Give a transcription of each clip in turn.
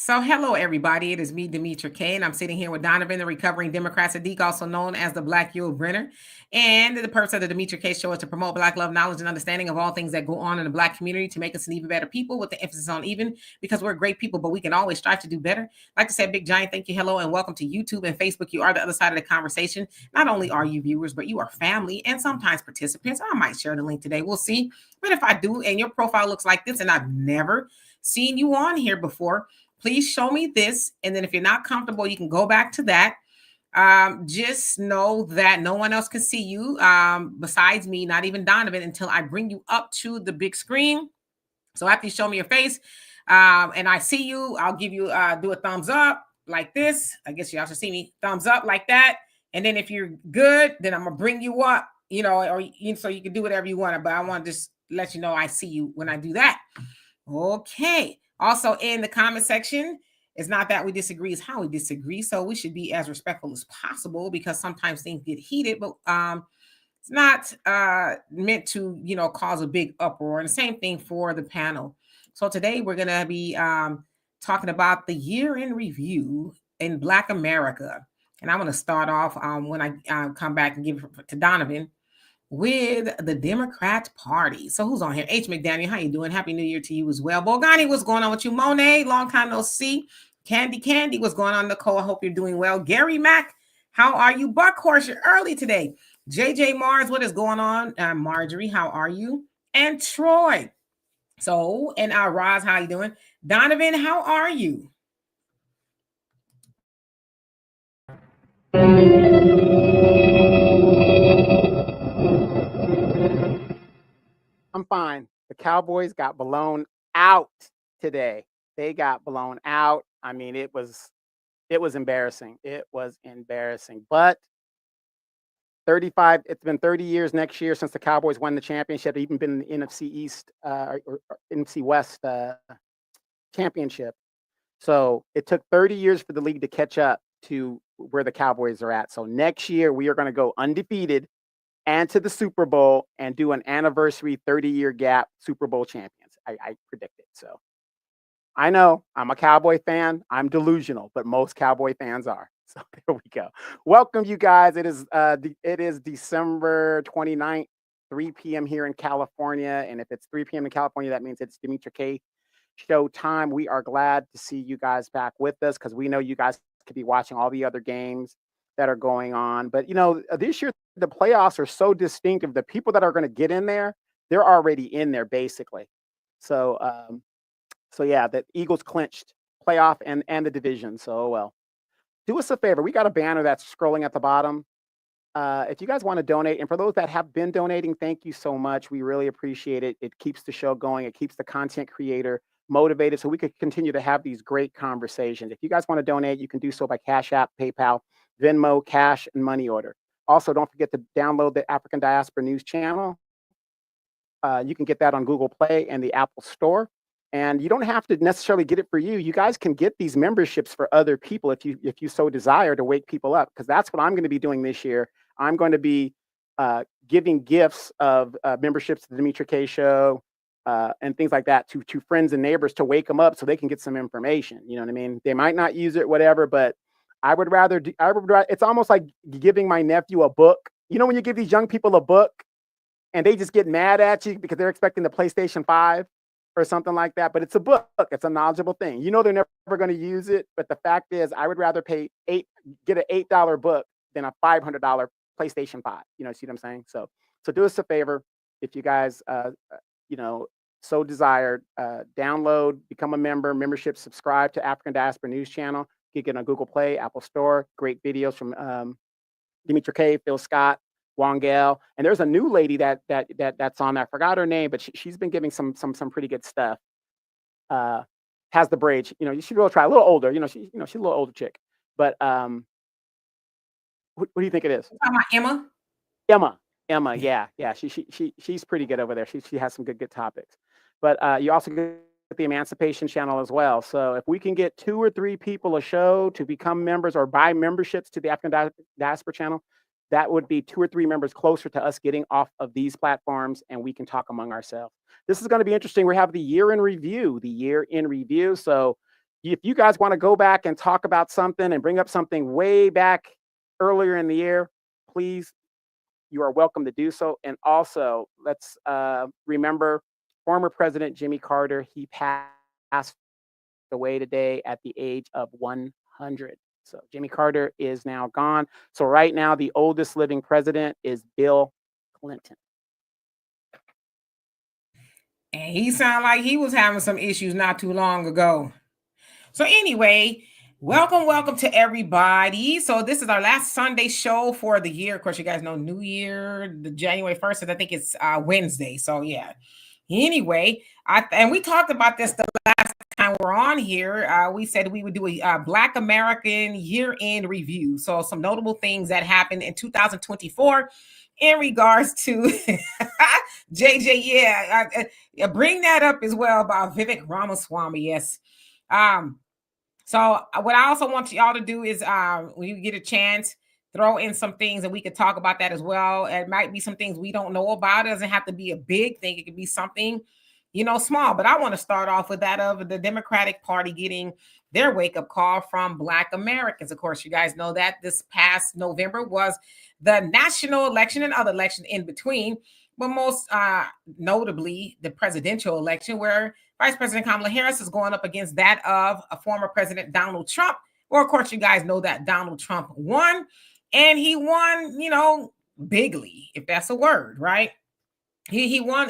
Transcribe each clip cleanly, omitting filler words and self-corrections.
So, hello everybody. It is me, Demetra K, and I'm sitting here with Donovan, the recovering Democrat Saadiq, also known as the Black Yule Brenner. And the purpose of the Demetra K show is to promote Black love, knowledge, and understanding of all things that go on in the Black community to make us an even better people, with the emphasis on even, because we're great people, but we can always strive to do better. I'd like to say a big giant thank you, hello, and welcome to YouTube and Facebook. You are the other side of the conversation. Not only are you viewers, but you are family and sometimes participants. I might share the link today. We'll see. But if I do, and your profile looks like this, and I've never seen you on here before, please show me this. And then if you're not comfortable, you can go back to that. Just know that no one else can see you besides me, not even Donovan, until I bring you up to the big screen. So after you show me your face and I see you, I'll give you, do a thumbs up like this. I guess you also see me, thumbs up like that. And then if you're good, then I'm going to bring you up, or so you can do whatever you want. But I want to just let you know I see you when I do that. Okay. Also, in the comment section, it's not that we disagree, it's how we disagree. So we should be as respectful as possible, because sometimes things get heated, but it's not meant to, cause a big uproar. And the same thing for the panel. So today we're going to be talking about the year in review in Black America. And I'm going to start off when I come back and give it to Donovan with the Democrat Party. So who's on here? H. McDaniel, how you doing? Happy New Year to you as well. Bogani, what's going on with you? Monet, long time no see. Candy, what's going on? Nicole, I hope you're doing well. Gary Mack, how are you? Buckhorse, you're early today. JJ Mars, what is going on? Marjorie, how are you? And Troy. So, and Roz, how you doing? Donovan, how are you? I'm fine. The Cowboys got blown out today. They got blown out. I mean, it was embarrassing. It was embarrassing. But it's been 30 years next year since the Cowboys won the championship, even been in the NFC East or NFC West championship. So it took 30 years for the league to catch up to where the Cowboys are at. So next year we are going to go undefeated and to the Super Bowl and do an anniversary 30-year gap Super Bowl champions. I predict it. So I know I'm a Cowboy fan. I'm delusional, but most Cowboy fans are. So there we go. Welcome, you guys. It is December 29th, 3 p.m. here in California. And if it's 3 p.m. in California, that means it's Demetra K show time. We are glad to see you guys back with us, because we know you guys could be watching all the other games that are going on. But, this year, the playoffs are so distinctive. The people that are going to get in there, they're already in there, basically. So yeah, the Eagles clinched playoff and the division. So, well, do us a favor. We got a banner that's scrolling at the bottom. If you guys want to donate, and for those that have been donating, thank you so much. We really appreciate it. It keeps the show going. It keeps the content creator motivated, so we could continue to have these great conversations. If you guys want to donate, you can do so by Cash App, PayPal, Venmo, cash, and money order. Also, don't forget to download the African Diaspora News channel. You can get that on Google Play and the Apple Store. And you don't have to necessarily get it for you. You guys can get these memberships for other people if you so desire, to wake people up, because that's what I'm going to be doing this year. I'm going to be giving gifts of memberships to the Demetra K Show and things like that to friends and neighbors, to wake them up so they can get some information. You know what I mean? They might not use it, whatever, but I would rather it's almost like giving my nephew a book. When you give these young people a book and they just get mad at you because they're expecting the PlayStation 5 or something like that, but it's a book. It's a knowledgeable thing. They're never going to use it, but the fact is, I would rather get an $8 book than a $500 PlayStation 5. See what I'm saying? So do us a favor, if you guys, so desired, download, become a membership, subscribe to African Diaspora News Channel. You can get it on Google Play, Apple Store. Great videos from Demetra K, Phil Scott, Wongel, and there's a new lady that's on there. I forgot her name, but she's been giving some pretty good stuff. Has the braids, you should go try. A little older, she's a little older chick. But what do you think it is? Emma, yeah. She's pretty good over there. She has some good topics. But you also get the Emancipation Channel as well. So if we can get 2 or 3 people a show to become members or buy memberships to the African Diaspora Channel, that would be 2 or 3 members closer to us getting off of these platforms, and we can talk among ourselves. This is going to be interesting. We have the year in review. So if you guys want to go back and talk about something and bring up something way back earlier in the year, please, you are welcome to do so. And also, let's remember former President Jimmy Carter. He passed away today at the age of 100. So Jimmy Carter is now gone. So right now, the oldest living president is Bill Clinton. And he sounded like he was having some issues not too long ago. So anyway, welcome to everybody. So this is our last Sunday show for the year. Of course, you guys know New Year, the January 1st, and I think it's Wednesday. So yeah. Anyway, and we talked about this the last time we're on here. We said we would do a Black American year-end review. So some notable things that happened in 2024 in regards to JJ. Yeah, bring that up as well about Vivek Ramaswamy. Yes. So what I also want y'all to do is when you get a chance, throw in some things and we could talk about that as well. It might be some things we don't know about. It doesn't have to be a big thing. It could be something, small. But I want to start off with that of the Democratic Party getting their wake-up call from Black Americans. Of course, you guys know that this past November was the national election and other elections in between, but most notably the presidential election, where Vice President Kamala Harris is going up against that of a former President Donald Trump. Well, of course, you guys know that Donald Trump won, and he won, bigly, if that's a word, right? He won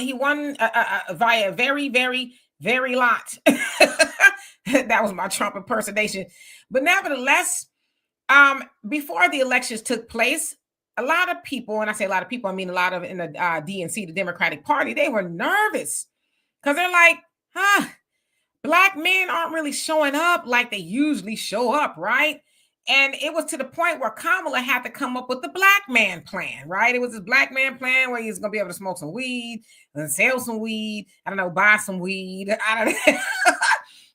via very, very, very lot. That was my Trump impersonation. But nevertheless, before the elections took place, a lot of people, and I say a lot of people, I mean a lot of in the DNC, the Democratic Party, they were nervous because they're like, Black men aren't really showing up like they usually show up, right? And it was to the point where Kamala had to come up with the Black man plan, right? It was this Black man plan where he's going to be able to smoke some weed and sell some weed. I don't know, buy some weed. I don't know.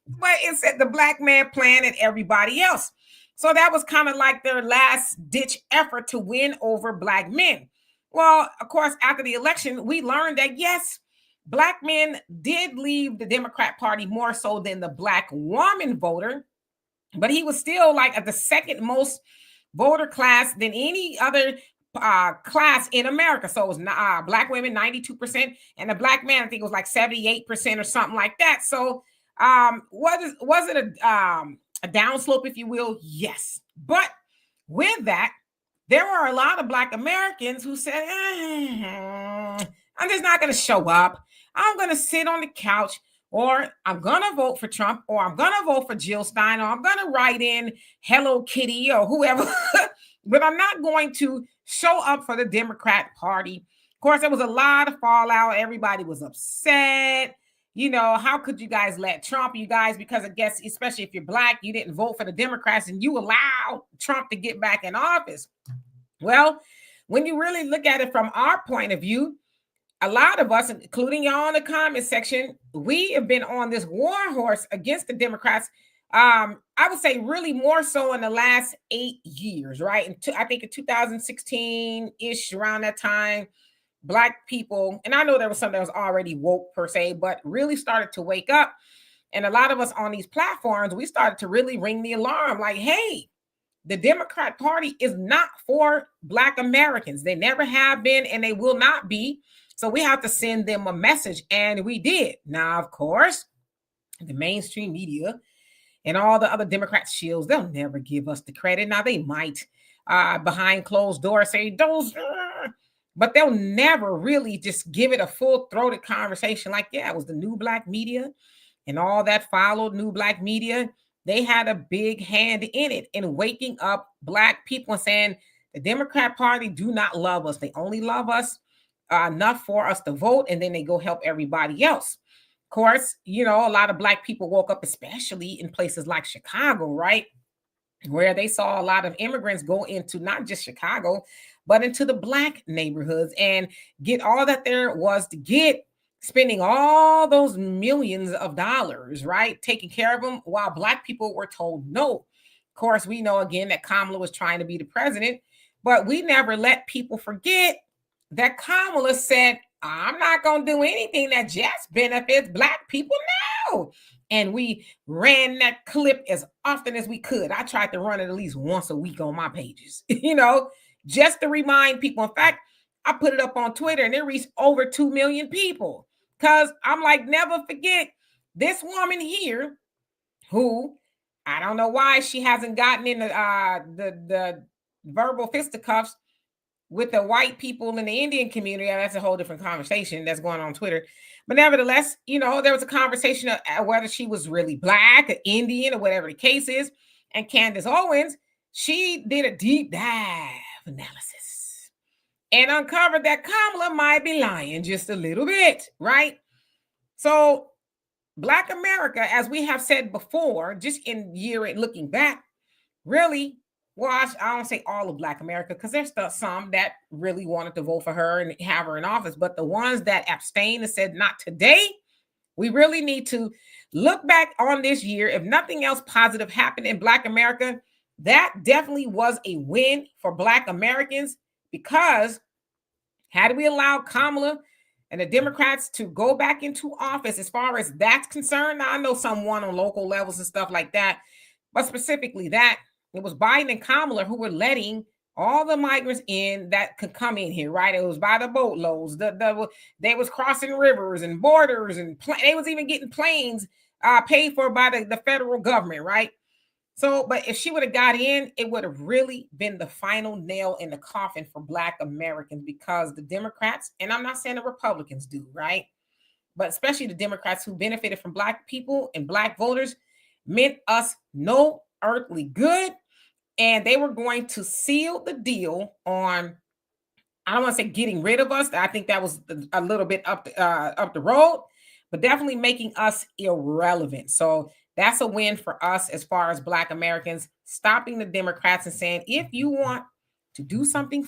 But it said the Black man plan and everybody else. So that was kind of like their last ditch effort to win over Black men. Well, of course, after the election, we learned that, yes, Black men did leave the Democrat Party more so than the Black woman voter, but he was still like at the second most voter class than any other class in America. So it was Black women 92%, and the Black man I think it was like 78% or something like that. So was it a downslope, if you will? Yes, but with that, there were a lot of Black Americans who said, I'm just not going to show up. I'm going to sit on the couch, or I'm going to vote for Trump, or I'm going to vote for Jill Stein, or I'm going to write in Hello Kitty or whoever, but I'm not going to show up for the Democrat Party. Of course, there was a lot of fallout. Everybody was upset. How could you guys let Trump, you guys, because I guess, especially if you're Black, you didn't vote for the Democrats and you allowed Trump to get back in office. Well, when you really look at it from our point of view, a lot of us, including y'all in the comment section, we have been on this war horse against the Democrats. I would say really more so in the last 8 years, right? And I think in 2016-ish, around that time, Black people, and I know there was some that was already woke per se, but really started to wake up. And a lot of us on these platforms, we started to really ring the alarm like, hey, the Democrat Party is not for Black Americans. They never have been, and they will not be. So we have to send them a message, and we did. Now, of course, the mainstream media and all the other Democrat shields, they'll never give us the credit. Now, they might behind closed doors say those, but they'll never really just give it a full-throated conversation like, yeah, it was the New Black media and all that followed New Black media. They had a big hand in it in waking up Black people and saying the Democrat Party do not love us. They only love us enough for us to vote, and then they go help everybody else. Of course, a lot of Black people woke up, especially in places like Chicago, right? Where they saw a lot of immigrants go into not just Chicago, but into the Black neighborhoods and get all that there was to get, spending all those millions of dollars, right? Taking care of them while Black people were told no. Of course, we know again that Kamala was trying to be the president, but we never let people forget that Kamala said, I'm not going to do anything that just benefits Black people now. And we ran that clip as often as we could. I tried to run it at least once a week on my pages, just to remind people. In fact, I put it up on Twitter and it reached over 2 million people. Because I'm like, never forget this woman here who I don't know why she hasn't gotten in the verbal fisticuffs with the white people in the Indian community. That's a whole different conversation that's going on Twitter. But nevertheless, there was a conversation of whether she was really Black or Indian or whatever the case is. And Candace Owens, she did a deep dive analysis and uncovered that Kamala might be lying just a little bit, right? So Black America, as we have said before, just in looking back, really, well, I don't say all of Black America, because there's still some that really wanted to vote for her and have her in office. But the ones that abstained and said not today, we really need to look back on this year. If nothing else positive happened in Black America, that definitely was a win for Black Americans, because had we allowed Kamala and the Democrats to go back into office, as far as that's concerned, now I know some won on local levels and stuff like that, but specifically that, it was Biden and Kamala who were letting all the migrants in that could come in here, right? It was by the boatloads. They was crossing rivers and borders, and they was even getting planes paid for by the federal government, right? So, but if she would have got in, it would have really been the final nail in the coffin for Black Americans, because the Democrats, and I'm not saying the Republicans do, right? But especially the Democrats who benefited from Black people and Black voters, meant us no earthly good. And they were going to seal the deal on, I don't want to say getting rid of us. I think that was a little bit up the road, but definitely making us irrelevant. So that's a win for us as far as Black Americans, stopping the Democrats and saying, if you want to do something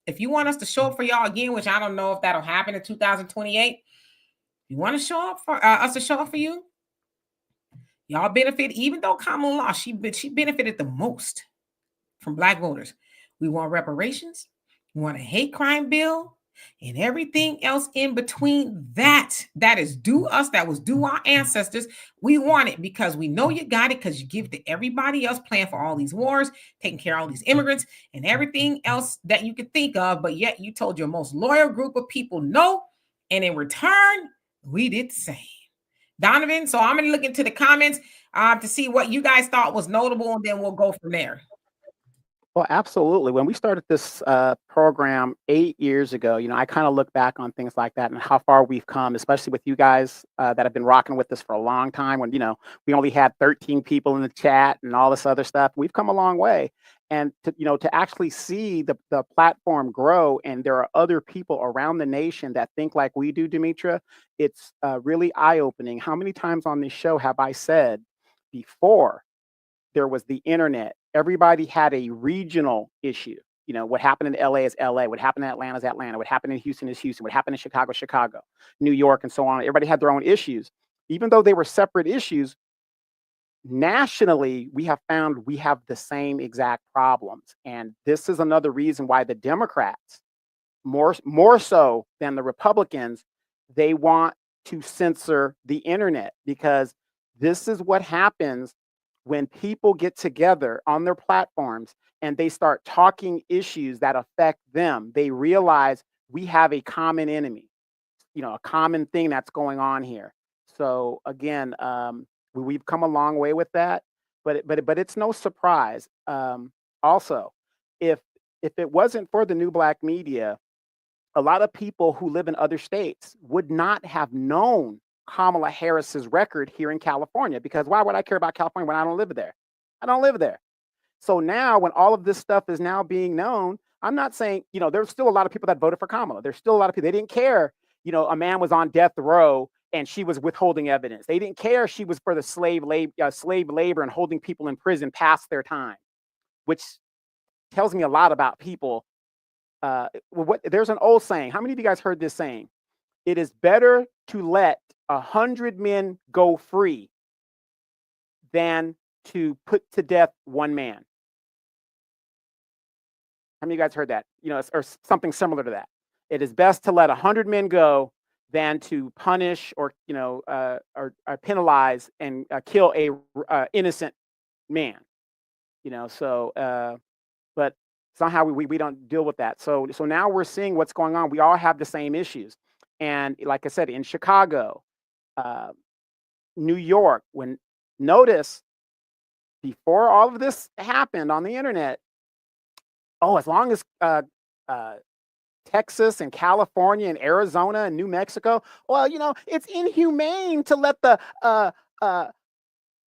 if you want us to show up for y'all again, which I don't know if that'll happen in 2028, you want to show up for us to show up for you, y'all benefit. Even though Kamala lost, she benefited the most from Black voters. We want reparations. We want a hate crime bill and everything else in between that is due us, that was due our ancestors. We want it because we know you got it, because you give to everybody else, playing for all these wars, taking care of all these immigrants and everything else that you could think of. But yet you told your most loyal group of people no. And in return, we did the same. Donovan, so I'm going to look into the comments to see what you guys thought was notable, and then we'll go from there. Well, absolutely. When we started this program 8 years ago, I kind of look back on things like that and how far we've come, especially with you guys that have been rocking with us for a long time. When we only had 13 people in the chat and all this other stuff, we've come a long way. And to actually see the platform grow, and there are other people around the nation that think like we do, Demetra, it's really eye-opening. How many times on this show have I said, before there was the internet, everybody had a regional issue. What happened in LA is LA. What happened in Atlanta is Atlanta. What happened in Houston is Houston. What happened in Chicago is Chicago. New York, and so on. Everybody had their own issues. Even though they were separate issues, nationally, we have found we have the same exact problems. And this is another reason why the Democrats, more so than the Republicans, they want to censor the internet, because this is what happens when people get together on their platforms and they start talking issues that affect them. They realize we have a common enemy, a common thing that's going on here. So again, we've come a long way with that, but it's no surprise. Also, if it wasn't for the new Black media, a lot of people who live in other states would not have known Kamala Harris's record here in California, because why would I care about California when I don't live there? I don't live there. So now when all of this stuff is now being known, I'm not saying, there's still a lot of people that voted for Kamala. There's still a lot of people, they didn't care, a man was on death row and she was withholding evidence. They didn't care she was for the slave labor and holding people in prison past their time, which tells me a lot about people. There's an old saying. How many of you guys heard this saying? It is better to let 100 men go free than to put to death one man. How many of you guys heard that? Or something similar to that? It is best to let 100 men go than to punish or or penalize and kill a innocent man. So but somehow we don't deal with that. So now we're seeing what's going on. We all have the same issues, and like I said, in Chicago, uh, New York, when notice before all of this happened on the internet, oh, as long as uh, Texas and California and Arizona and New Mexico, well, it's inhumane to let the uh,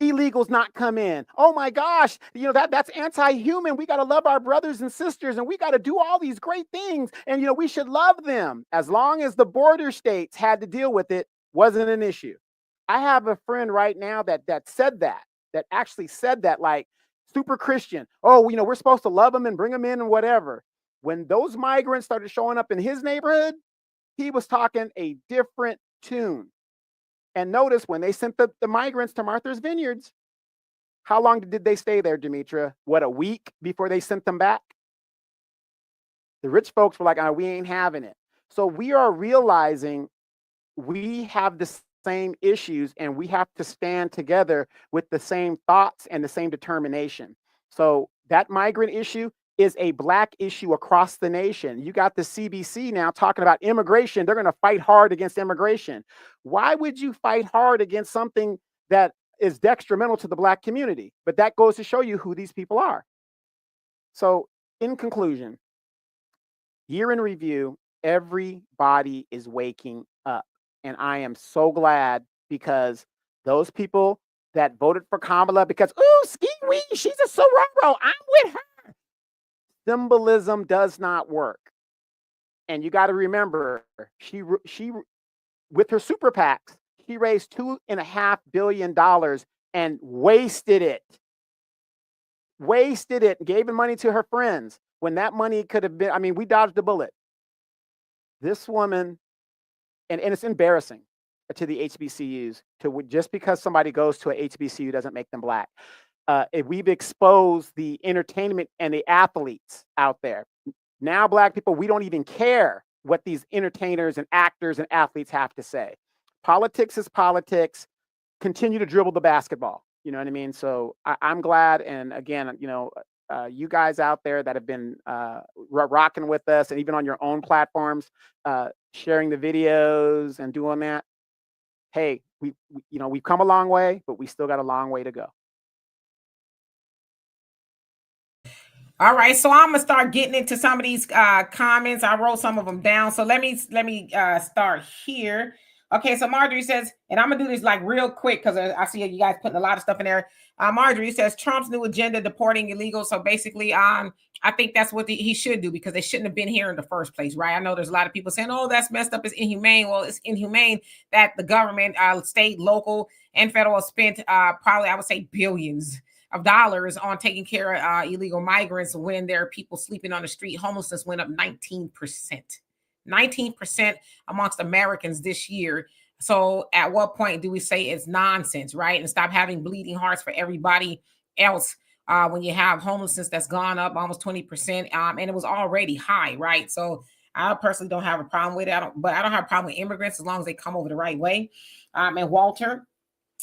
illegals not come in. Oh my gosh, that's anti-human. We got to love our brothers and sisters, and we got to do all these great things, and we should love them. As long as the border states had to deal with it, wasn't an issue. I have a friend right now that said that actually said that, like, super Christian. Oh, we're supposed to love them and bring them in and whatever. When those migrants started showing up in his neighborhood, he was talking a different tune. And notice when they sent the migrants to Martha's Vineyards, how long did they stay there, Demetra? What, a week before they sent them back? The rich folks were like, oh, we ain't having it. So we are realizing we have the same issues, and we have to stand together with the same thoughts and the same determination. So that migrant issue is a Black issue across the nation. You got the CBC now talking about immigration. They're going to fight hard against immigration. Why would you fight hard against something that is detrimental to the Black community? But that goes to show you who these people are. So in conclusion, year in review, everybody is waking up. And I am so glad, because those people that voted for Kamala because, ooh, ski wee, she's a sororo, I'm with her. Symbolism does not work. And you got to remember, she with her super PACs, she raised $2.5 billion and wasted it. Wasted it and gave the money to her friends when that money could have been, we dodged a bullet. This woman, and it's embarrassing to the HBCUs just because somebody goes to a HBCU doesn't make them Black. We've exposed the entertainment and the athletes out there. Now, Black people, we don't even care what these entertainers and actors and athletes have to say. Politics is politics. Continue to dribble the basketball. You know what I mean? So I'm glad. And again, you guys out there that have been rocking with us, and even on your own platforms, sharing the videos and doing that. Hey, we've come a long way, but we still got a long way to go. All right, so I'm gonna start getting into some of these comments. I wrote some of them down, so let me start here. Okay, so Marjorie says, and I'm gonna do this like real quick because I see you guys putting a lot of stuff in there. Marjorie says Trump's new agenda deporting illegals. So basically, I think that's what he should do, because they shouldn't have been here in the first place, right? I know there's a lot of people saying, "Oh, that's messed up. It's inhumane." Well, it's inhumane that the government, state, local, and federal spent probably, I would say, billions of dollars on taking care of illegal migrants when there are people sleeping on the street. Homelessness went up 19%. 19% amongst Americans this year. So at what point do we say it's nonsense, right? And stop having bleeding hearts for everybody else when you have homelessness that's gone up almost 20%, and it was already high, right? So I personally don't have a problem with it. But I don't have a problem with immigrants as long as they come over the right way. And Walter,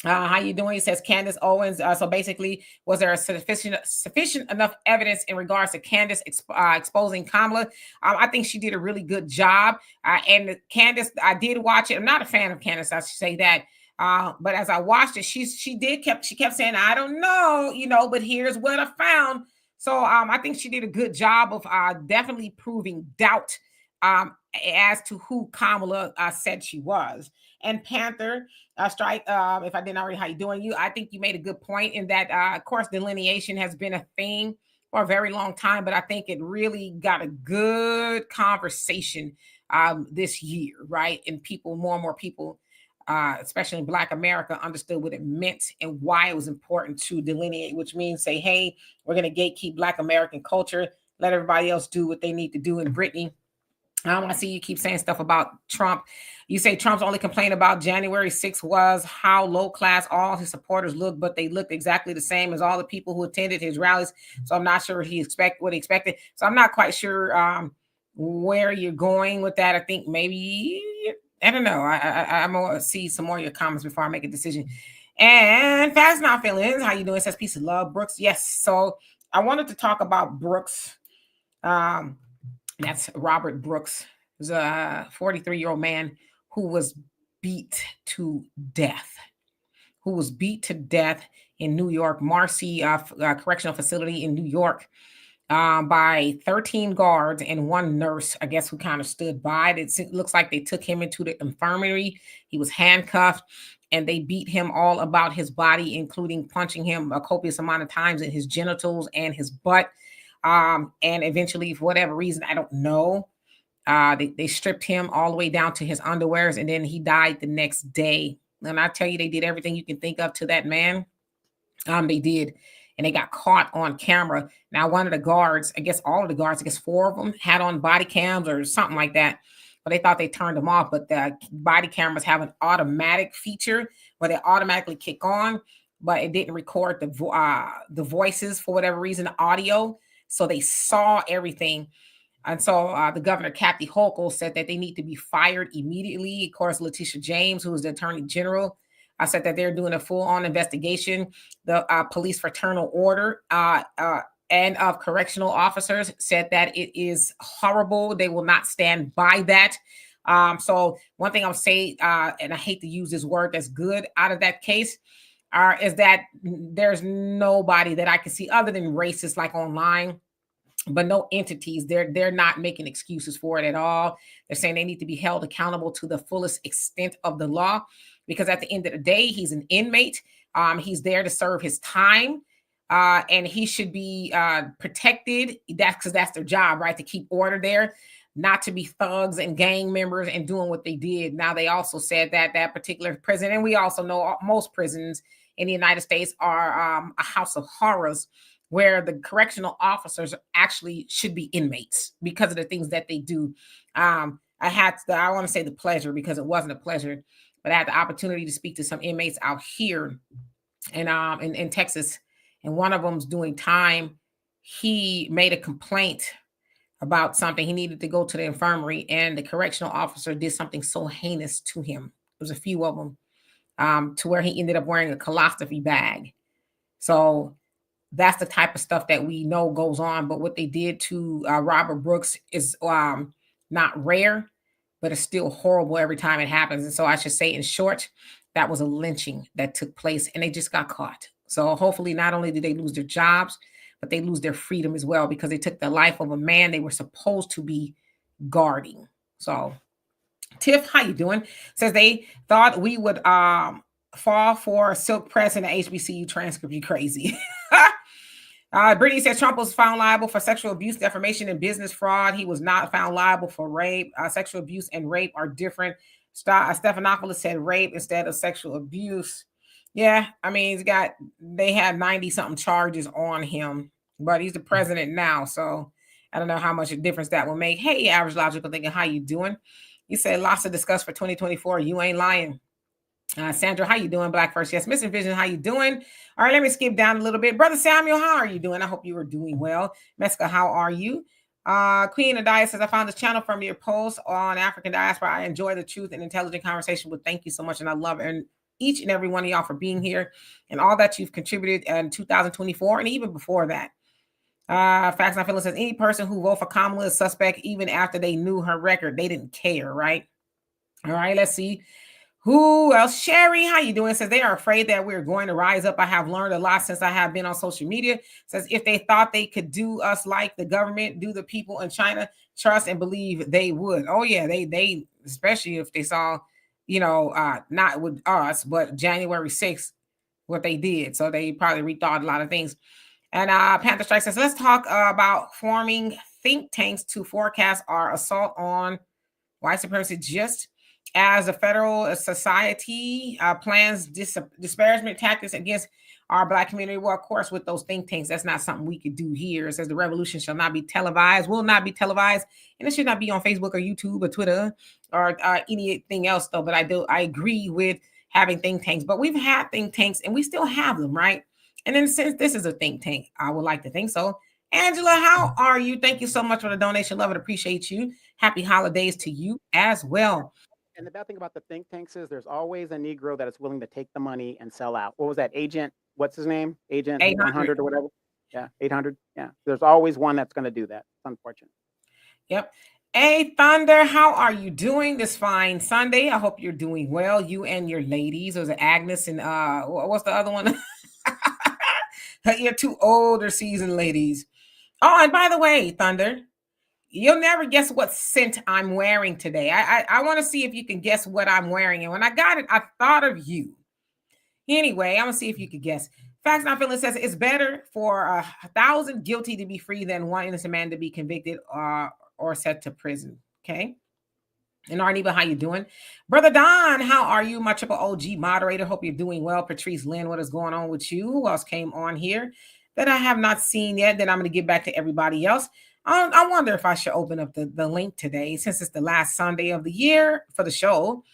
how you doing? He says Candace Owens. So basically, was there a sufficient enough evidence in regards to Candace exposing Kamala? I think she did a really good job. And Candace, I did watch it. I'm not a fan of Candace, I should say that. But as I watched it, she kept saying, I don't know, but here's what I found. So I think she did a good job of definitely proving doubt as to who Kamala said she was. And Panther, Strike, if I didn't already, how you doing? I think you made a good point in that, of course, delineation has been a thing for a very long time, but I think it really got a good conversation this year, right? And more and more people, especially in Black America, understood what it meant and why it was important to delineate, which means say, hey, we're going to gatekeep Black American culture, let everybody else do what they need to do. In Brittany, I want to see you keep saying stuff about Trump. You say Trump's only complaint about January 6th was how low class all his supporters looked, but they looked exactly the same as all the people who attended his rallies. So I'm not sure what he expected. So I'm not quite sure where you're going with that. I think maybe, I don't know. I'm gonna see some more of your comments before I make a decision. And Fast Not Feelings, how you doing? It says peace of love, Brooks. Yes. So I wanted to talk about Brooks. Um, that's Robert Brooks. He's a 43-year-old man who was beat to death. Who was beat to death in New York, Marcy Correctional Facility in New York, by 13 guards and one nurse, I guess, who kind of stood by. It looks like they took him into the infirmary. He was handcuffed and they beat him all about his body, including punching him a copious amount of times in his genitals and his butt. And eventually, for whatever reason, I don't know, they stripped him all the way down to his underwears, and then he died the next day. And I tell you, they did everything you can think of to that man. They did, and they got caught on camera. Now, one of the guards, I guess all of the guards, I guess 4 of them, had on body cams or something like that. But they thought they turned them off. But the body cameras have an automatic feature where they automatically kick on, but it didn't record the voices for whatever reason, the audio. So they saw everything. And so the governor, Kathy Hochul, said that they need to be fired immediately. Of course, Letitia James, who is the attorney general, said that they're doing a full-on investigation. The police fraternal order and of correctional officers said that it is horrible. They will not stand by that. So one thing I'll say, and I hate to use this word that's good out of that case, is that there's nobody that I can see other than racists like online, but no entities. They're not making excuses for it at all. They're saying they need to be held accountable to the fullest extent of the law, because at the end of the day, he's an inmate. He's there to serve his time, and he should be protected. That's because that's their job, right? To keep order there, not to be thugs and gang members and doing what they did. Now, they also said that that particular prison, and we also know most prisons in the United States are a house of horrors, where the correctional officers actually should be inmates because of the things that they do. I want to say the pleasure, because it wasn't a pleasure, but I had the opportunity to speak to some inmates out here in Texas, and one of them's doing time. He made a complaint about something. He needed to go to the infirmary, and the correctional officer did something so heinous to him. There's a few of them, to where he ended up wearing a colostomy bag. So that's the type of stuff that we know goes on. But what they did to Robert Brooks is not rare, but it's still horrible every time it happens. And so I should say, in short, that was a lynching that took place, and they just got caught. So hopefully not only did they lose their jobs, but they lose their freedom as well, because they took the life of a man they were supposed to be guarding. So Tiff, how you doing? Says they thought we would fall for a silk press in the HBCU transcript. You crazy. Brittany says Trump was found liable for sexual abuse, defamation, and business fraud. He was not found liable for rape. Sexual abuse and rape are different. Stephanopoulos said rape instead of sexual abuse. Yeah, I mean, they had 90-something charges on him, but he's the president now, so I don't know how much a difference that will make. Hey, Average Logical Thinking, how you doing? You said lots to discuss for 2024. You ain't lying. Sandra, how you doing? Black First, yes. Missing Vision, how you doing? All right, let me skip down a little bit. Brother Samuel, how are you doing? I hope you are doing well. Meska, how are you? Queen Adia says, I found this channel from your post on African diaspora. I enjoy the truth and intelligent conversation. Well, thank you so much, and I love each and every one of y'all for being here and all that you've contributed in 2024 and even before that. Facts Not Feeling says, any person who voted for Kamala is suspect even after they knew her record. They didn't care, right? All right, let's see. Who else? Sherry, how you doing? Says they are afraid that we're going to rise up. I have learned a lot since I have been on social media. Says if they thought they could do us like the government do the people in China, trust and believe they would. Oh yeah, they especially if they saw, not with us, but January 6th, what they did. So they probably rethought a lot of things. And Panther Strike says, let's talk about forming think tanks to forecast our assault on white supremacy, just as the federal society plans disparagement tactics against our Black community. Well, of course, with those think tanks, that's not something we could do here. It says the revolution shall not be televised, will not be televised, and it should not be on Facebook or YouTube or Twitter or anything else, though. But I agree with having think tanks. But we've had think tanks, and we still have them, right? And then since this is a think tank, I would like to think so. Angela, how are you? Thank you so much for the donation. Love and appreciate you. Happy holidays to you as well. And the bad thing about the think tanks is there's always a Negro that is willing to take the money and sell out. What was that agent? What's his name? Agent 800. 100 or whatever. Yeah, 800. Yeah, there's always one that's going to do that. It's unfortunate. Yep. Hey, Thunder, how are you doing this fine Sunday? I hope you're doing well. You and your ladies. Was it Agnes and what's the other one? You're two older seasoned ladies. Oh, and by the way, Thunder, you'll never guess what scent I'm wearing today. I want to see if you can guess what I'm wearing. And when I got it, I thought of you. Anyway, I'm gonna see if you could guess. Facts Not Feeling says it's better for 1,000 guilty to be free than one innocent man to be convicted or sent to prison. Okay. And Arniba, how you doing? Brother Don, how are you? My triple OG moderator. Hope you're doing well. Patrice Lynn, what is going on with you? Who else came on here that I have not seen yet? Then I'm going to get back to everybody else. I wonder if I should open up the link today since it's the last Sunday of the year for the show.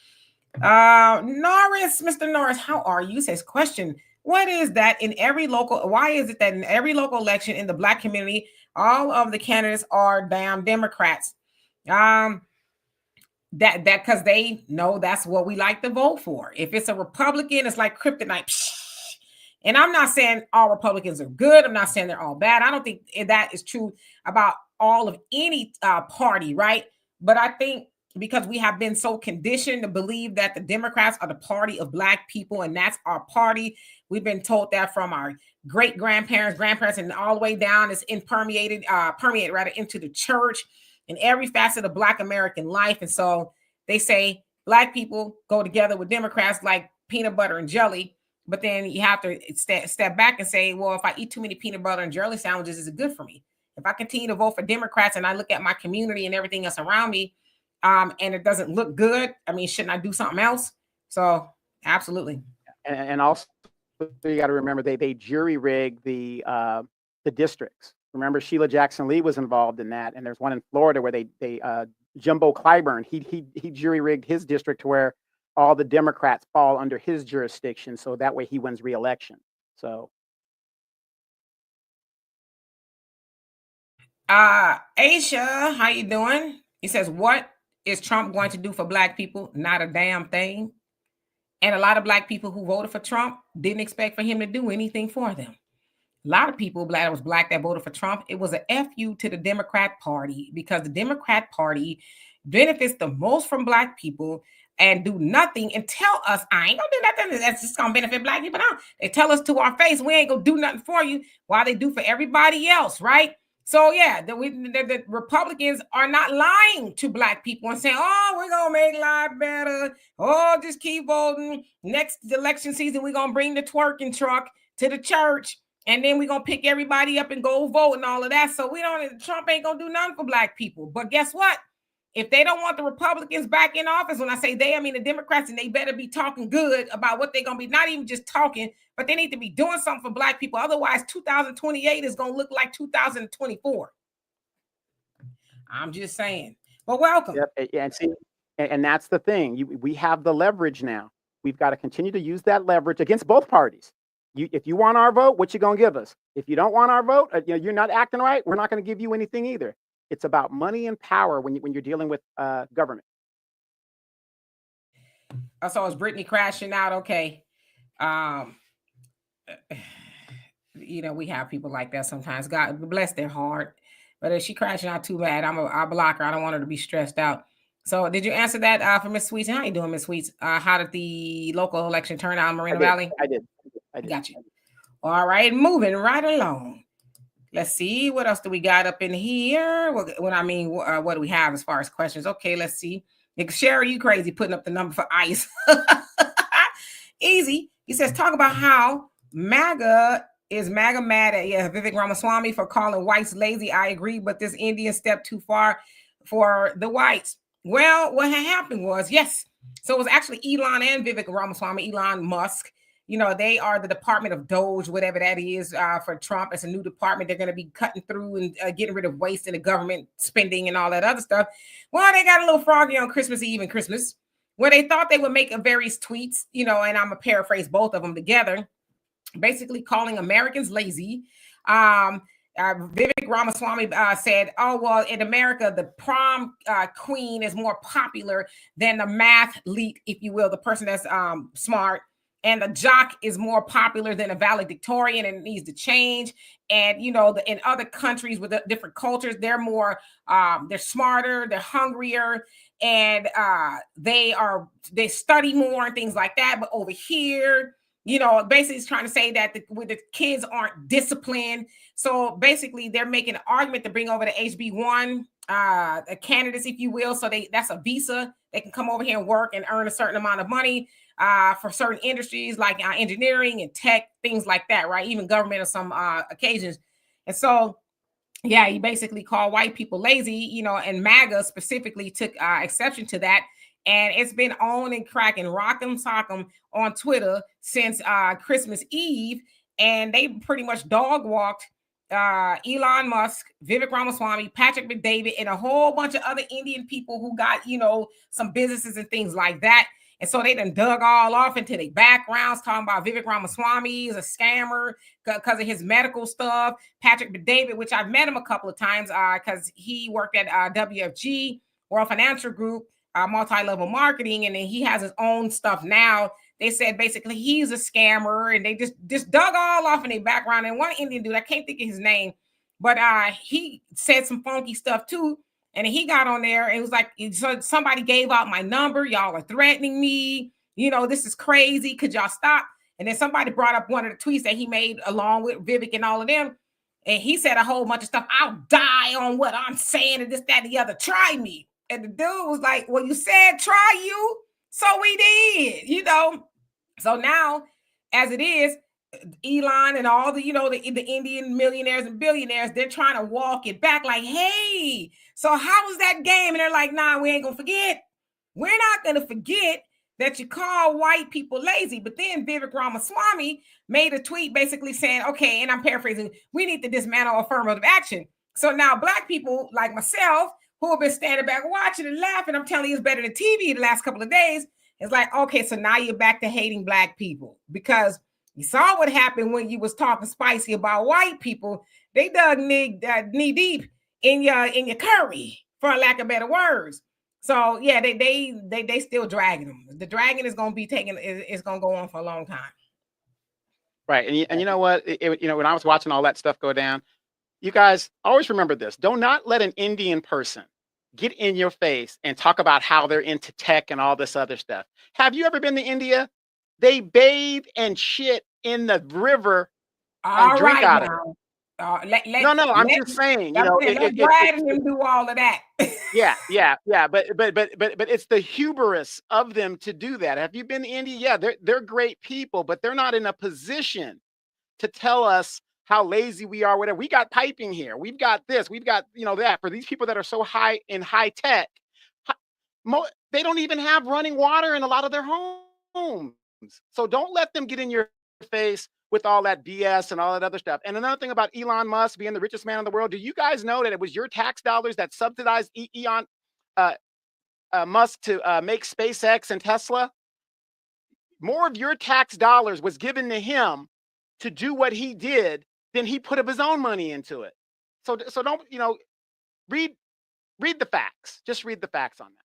Norris, Mr. Norris, how are you? Says question. Why is it that in every local election in the black community, all of the candidates are damn Democrats? That because they know that's what we like to vote for. If it's a Republican, it's like kryptonite. And I'm not saying all Republicans are good. I'm not saying they're all bad. I don't think that is true about all of any party, right? But I think because we have been so conditioned to believe that the Democrats are the party of black people and that's our party. We've been told that from our great grandparents, and all the way down. It's permeated into the church in every facet of black American life. And so they say black people go together with Democrats like peanut butter and jelly. But then you have to step back and say, well, if I eat too many peanut butter and jelly sandwiches, is it good for me? If I continue to vote for Democrats and I look at my community and everything else around me, and it doesn't look good, I mean, shouldn't I do something else? So absolutely. And also, you got to remember they jury rigged the districts. Remember, Sheila Jackson Lee was involved in that, and there's one in Florida where they Jimbo Clyburn he jury rigged his district to where all the Democrats fall under his jurisdiction, so that way he wins re-election. So, Aisha, how you doing? He says, what is Trump going to do for black people? Not a damn thing. And a lot of black people who voted for Trump didn't expect for him to do anything for them. A lot of people that was black that voted for Trump, it was a FU to the Democrat Party because the Democrat Party benefits the most from black people and do nothing and tell us, I ain't gonna do nothing that's just gonna benefit black people. No, they tell us to our face, we ain't gonna do nothing for you while they do for everybody else, right? So yeah, the Republicans are not lying to black people and saying, oh, we're gonna make life better. Oh, just keep voting. Next election season, we're gonna bring the twerking truck to the church. And then we're going to pick everybody up and go vote and all of that. So Trump ain't going to do nothing for black people. But guess what? If they don't want the Republicans back in office, when I say they, I mean the Democrats, and they better be talking good about what they're going to be, not even just talking, but they need to be doing something for black people. Otherwise, 2028 is going to look like 2024. I'm just saying. But welcome. Yep, and see, and that's the thing. We have the leverage now. We've got to continue to use that leverage against both parties. If you want our vote, what you gonna give us? If you don't want our vote, you're not acting right, we're not gonna give you anything either. It's about money and power when you're dealing with government. So is Brittany crashing out? Okay. We have people like that sometimes. God bless their heart. But if she crashing out too bad, I'll block her. I don't want her to be stressed out. So did you answer that for Miss Sweets? How you doing, Miss Sweets? How did the local election turn out in Moreno Valley? I did. Got you. All right, moving right along. Let's see. What else do we got up in here? What do we have as far as questions? Okay, let's see. Sherry, you crazy putting up the number for ICE. Easy. He says, talk about how MAGA mad at Vivek Ramaswamy for calling whites lazy. I agree, but this Indian stepped too far for the whites. Well, what had happened was, yes. So it was actually Elon and Vivek Ramaswamy, Elon Musk. They are the Department of Doge, whatever that is for Trump. It's a new department. They're going to be cutting through and getting rid of waste in the government spending and all that other stuff. Well, they got a little froggy on Christmas Eve and Christmas where they thought they would make various tweets, and I'm going to paraphrase both of them together, basically calling Americans lazy. Vivek Ramaswamy said, "Oh well, in America, the prom queen is more popular than the mathlete, if you will, the person that's smart, and the jock is more popular than a valedictorian, and it needs to change. And in other countries with different cultures, they're more, they're smarter, they're hungrier, and they study more and things like that. But over here." Basically, it's trying to say that the kids aren't disciplined. So basically, they're making an argument to bring over the HB1 candidates, if you will. So that's a visa. They can come over here and work and earn a certain amount of money for certain industries like engineering and tech, things like that, right? Even government on some occasions. And so, yeah, he basically called white people lazy, and MAGA specifically took exception to that. And it's been on and cracking, rock'em sock'em on Twitter since Christmas Eve. And they pretty much dog walked Elon Musk, Vivek Ramaswamy, Patrick McDavid, and a whole bunch of other Indian people who got, some businesses and things like that. And so they done dug all off into their backgrounds, talking about Vivek Ramaswamy is a scammer because of his medical stuff. Patrick McDavid, which I've met him a couple of times because he worked at WFG, World Financial Group, multi-level marketing, and then he has his own stuff now. They said basically he's a scammer, and they just dug all off in their background. And one Indian dude, I can't think of his name, but he said some funky stuff too. And he got on there and was like, so somebody gave out my number. Y'all are threatening me. This is crazy. Could y'all stop? And then somebody brought up one of the tweets that he made along with Vivek and all of them. And he said a whole bunch of stuff. I'll die on what I'm saying and this, that, and the other. Try me. And the dude was like, well, you said try you. So we did, So now, as it is, Elon and all the Indian millionaires and billionaires, they're trying to walk it back like, hey, so how was that game? And they're like, nah, we ain't gonna forget. We're not gonna forget that you call white people lazy. But then Vivek Ramaswamy made a tweet basically saying, okay, and I'm paraphrasing, we need to dismantle affirmative action. So now black people like myself who have been standing back watching and laughing, I'm telling you, it's better than TV the last couple of days. It's like, okay, so now you're back to hating black people because you saw what happened when you was talking spicy about white people. They dug knee deep in your curry, for lack of better words. So yeah, they still dragging them. The dragging is gonna be taking. It's gonna go on for a long time. Right, and you know what? When I was watching all that stuff go down, you guys always remember this: do not let an Indian person get in your face and talk about how they're into tech and all this other stuff. Have you ever been to India? They bathe and shit in the river and drink out of it. No, I'm just saying, let Brad and him do all of that. yeah, but it's the hubris of them to do that. Have you been to India? Yeah, they're great people, but they're not in a position to tell us how lazy we are, whatever. We got piping here. We've got this. We've got, that. For these people that are so high in high tech, they don't even have running water in a lot of their homes. So don't let them get in your face with all that BS and all that other stuff. And another thing about Elon Musk being the richest man in the world, do you guys know that it was your tax dollars that subsidized Elon Musk to make SpaceX and Tesla? More of your tax dollars was given to him to do what he did than he put of his own money into it. So don't, read the facts. Just read the facts on that.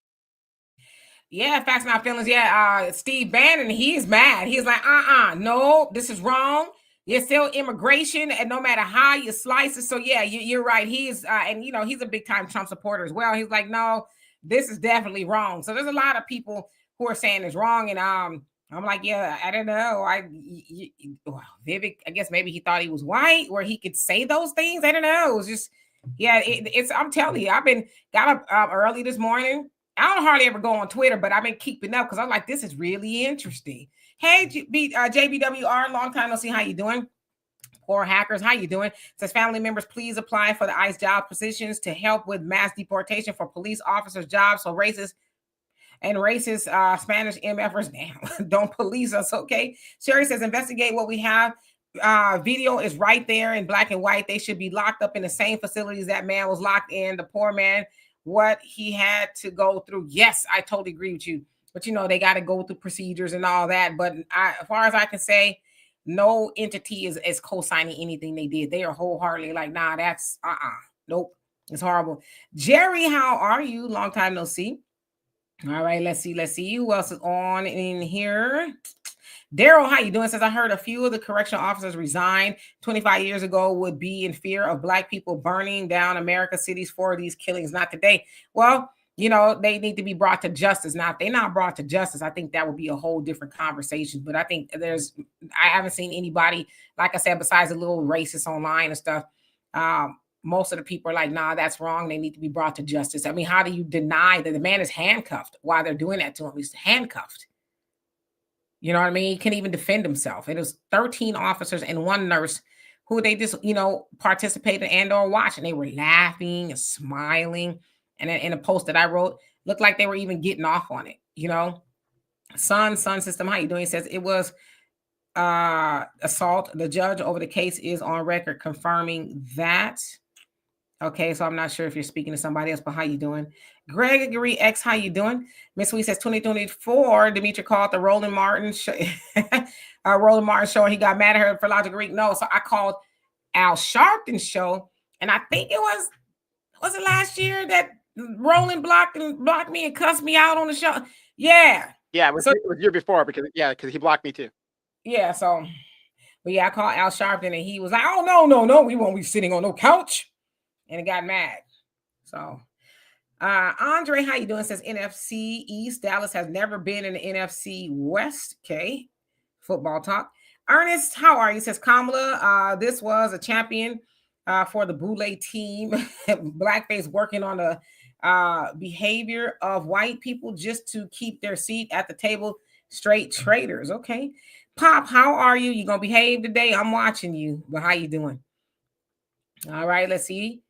Yeah, facts not feelings. Yeah, Steve Bannon, he's mad. He's like, no, this is wrong. You're still immigration, and no matter how you slice it. So yeah, you're right. He's and he's a big time Trump supporter as well. He's like, no, this is definitely wrong. So there's a lot of people who are saying it's wrong, and I'm like, yeah, I don't know. Vivek, I guess maybe he thought he was white, where he could say those things. I don't know. It was just, yeah, it's. I'm telling you, got up early this morning. I don't hardly ever go on Twitter, but I've been keeping up because I'm like, this is really interesting. Hey, JBWR, long time no see. How you doing? Poor hackers, how you doing? Says family members, please apply for the ICE job positions to help with mass deportation for police officers' jobs. So racist Spanish MFers, damn, don't police us, okay? Sherry says, investigate what we have. Video is right there in black and white. They should be locked up in the same facilities that man was locked in. The poor man, what he had to go through. Yes, I totally agree with you. But they got to go through procedures and all that. But as far as I can say, no entity is co-signing anything they did. They are wholeheartedly like, nah, that's nope. It's horrible. Jerry, how are you? Long time no see. All right, let's see. Let's see who else is on in here. Daryl, how you doing? Says I heard a few of the correctional officers resigned 25 years ago would be in fear of black people burning down America's cities for these killings. Not today. Well, they need to be brought to justice. Now, if they're not brought to justice, I think that would be a whole different conversation. But I think I haven't seen anybody, like I said, besides a little racist online and stuff. Most of the people are like, nah, that's wrong. They need to be brought to justice. I mean, how do you deny that the man is handcuffed while they're doing that to him? He's handcuffed. You know what I mean? He can't even defend himself. And it was 13 officers and one nurse who they just, participated and or watched. And they were laughing and smiling. And in a post that I wrote, looked like they were even getting off on it, Sun System, how you doing? He says it was assault. The judge over the case is on record confirming that. Okay, so I'm not sure if you're speaking to somebody else, but how you doing? Gregory X, how you doing? Miss Lee says 2024, Demetri called the Roland Martin show. Roland Martin show, and he got mad at her for Logic Greek. No, so I called Al Sharpton's show, and I think it was it last year that Roland blocked me and cussed me out on the show? Yeah. Yeah, it was the year before because he blocked me too. Yeah, so, but yeah, I called Al Sharpton, and he was like, oh, no, we won't be sitting on no couch. And it got mad. So Andre, how you doing? Says NFC East. Dallas has never been in the NFC West. Okay. Football talk. Ernest, how are you? Says Kamala. This was a champion for the Boule team. Blackface working on the behavior of white people just to keep their seat at the table. Straight traitors. Okay. Pop, how are you? You gonna behave today? I'm watching you. But how you doing? All right, let's see.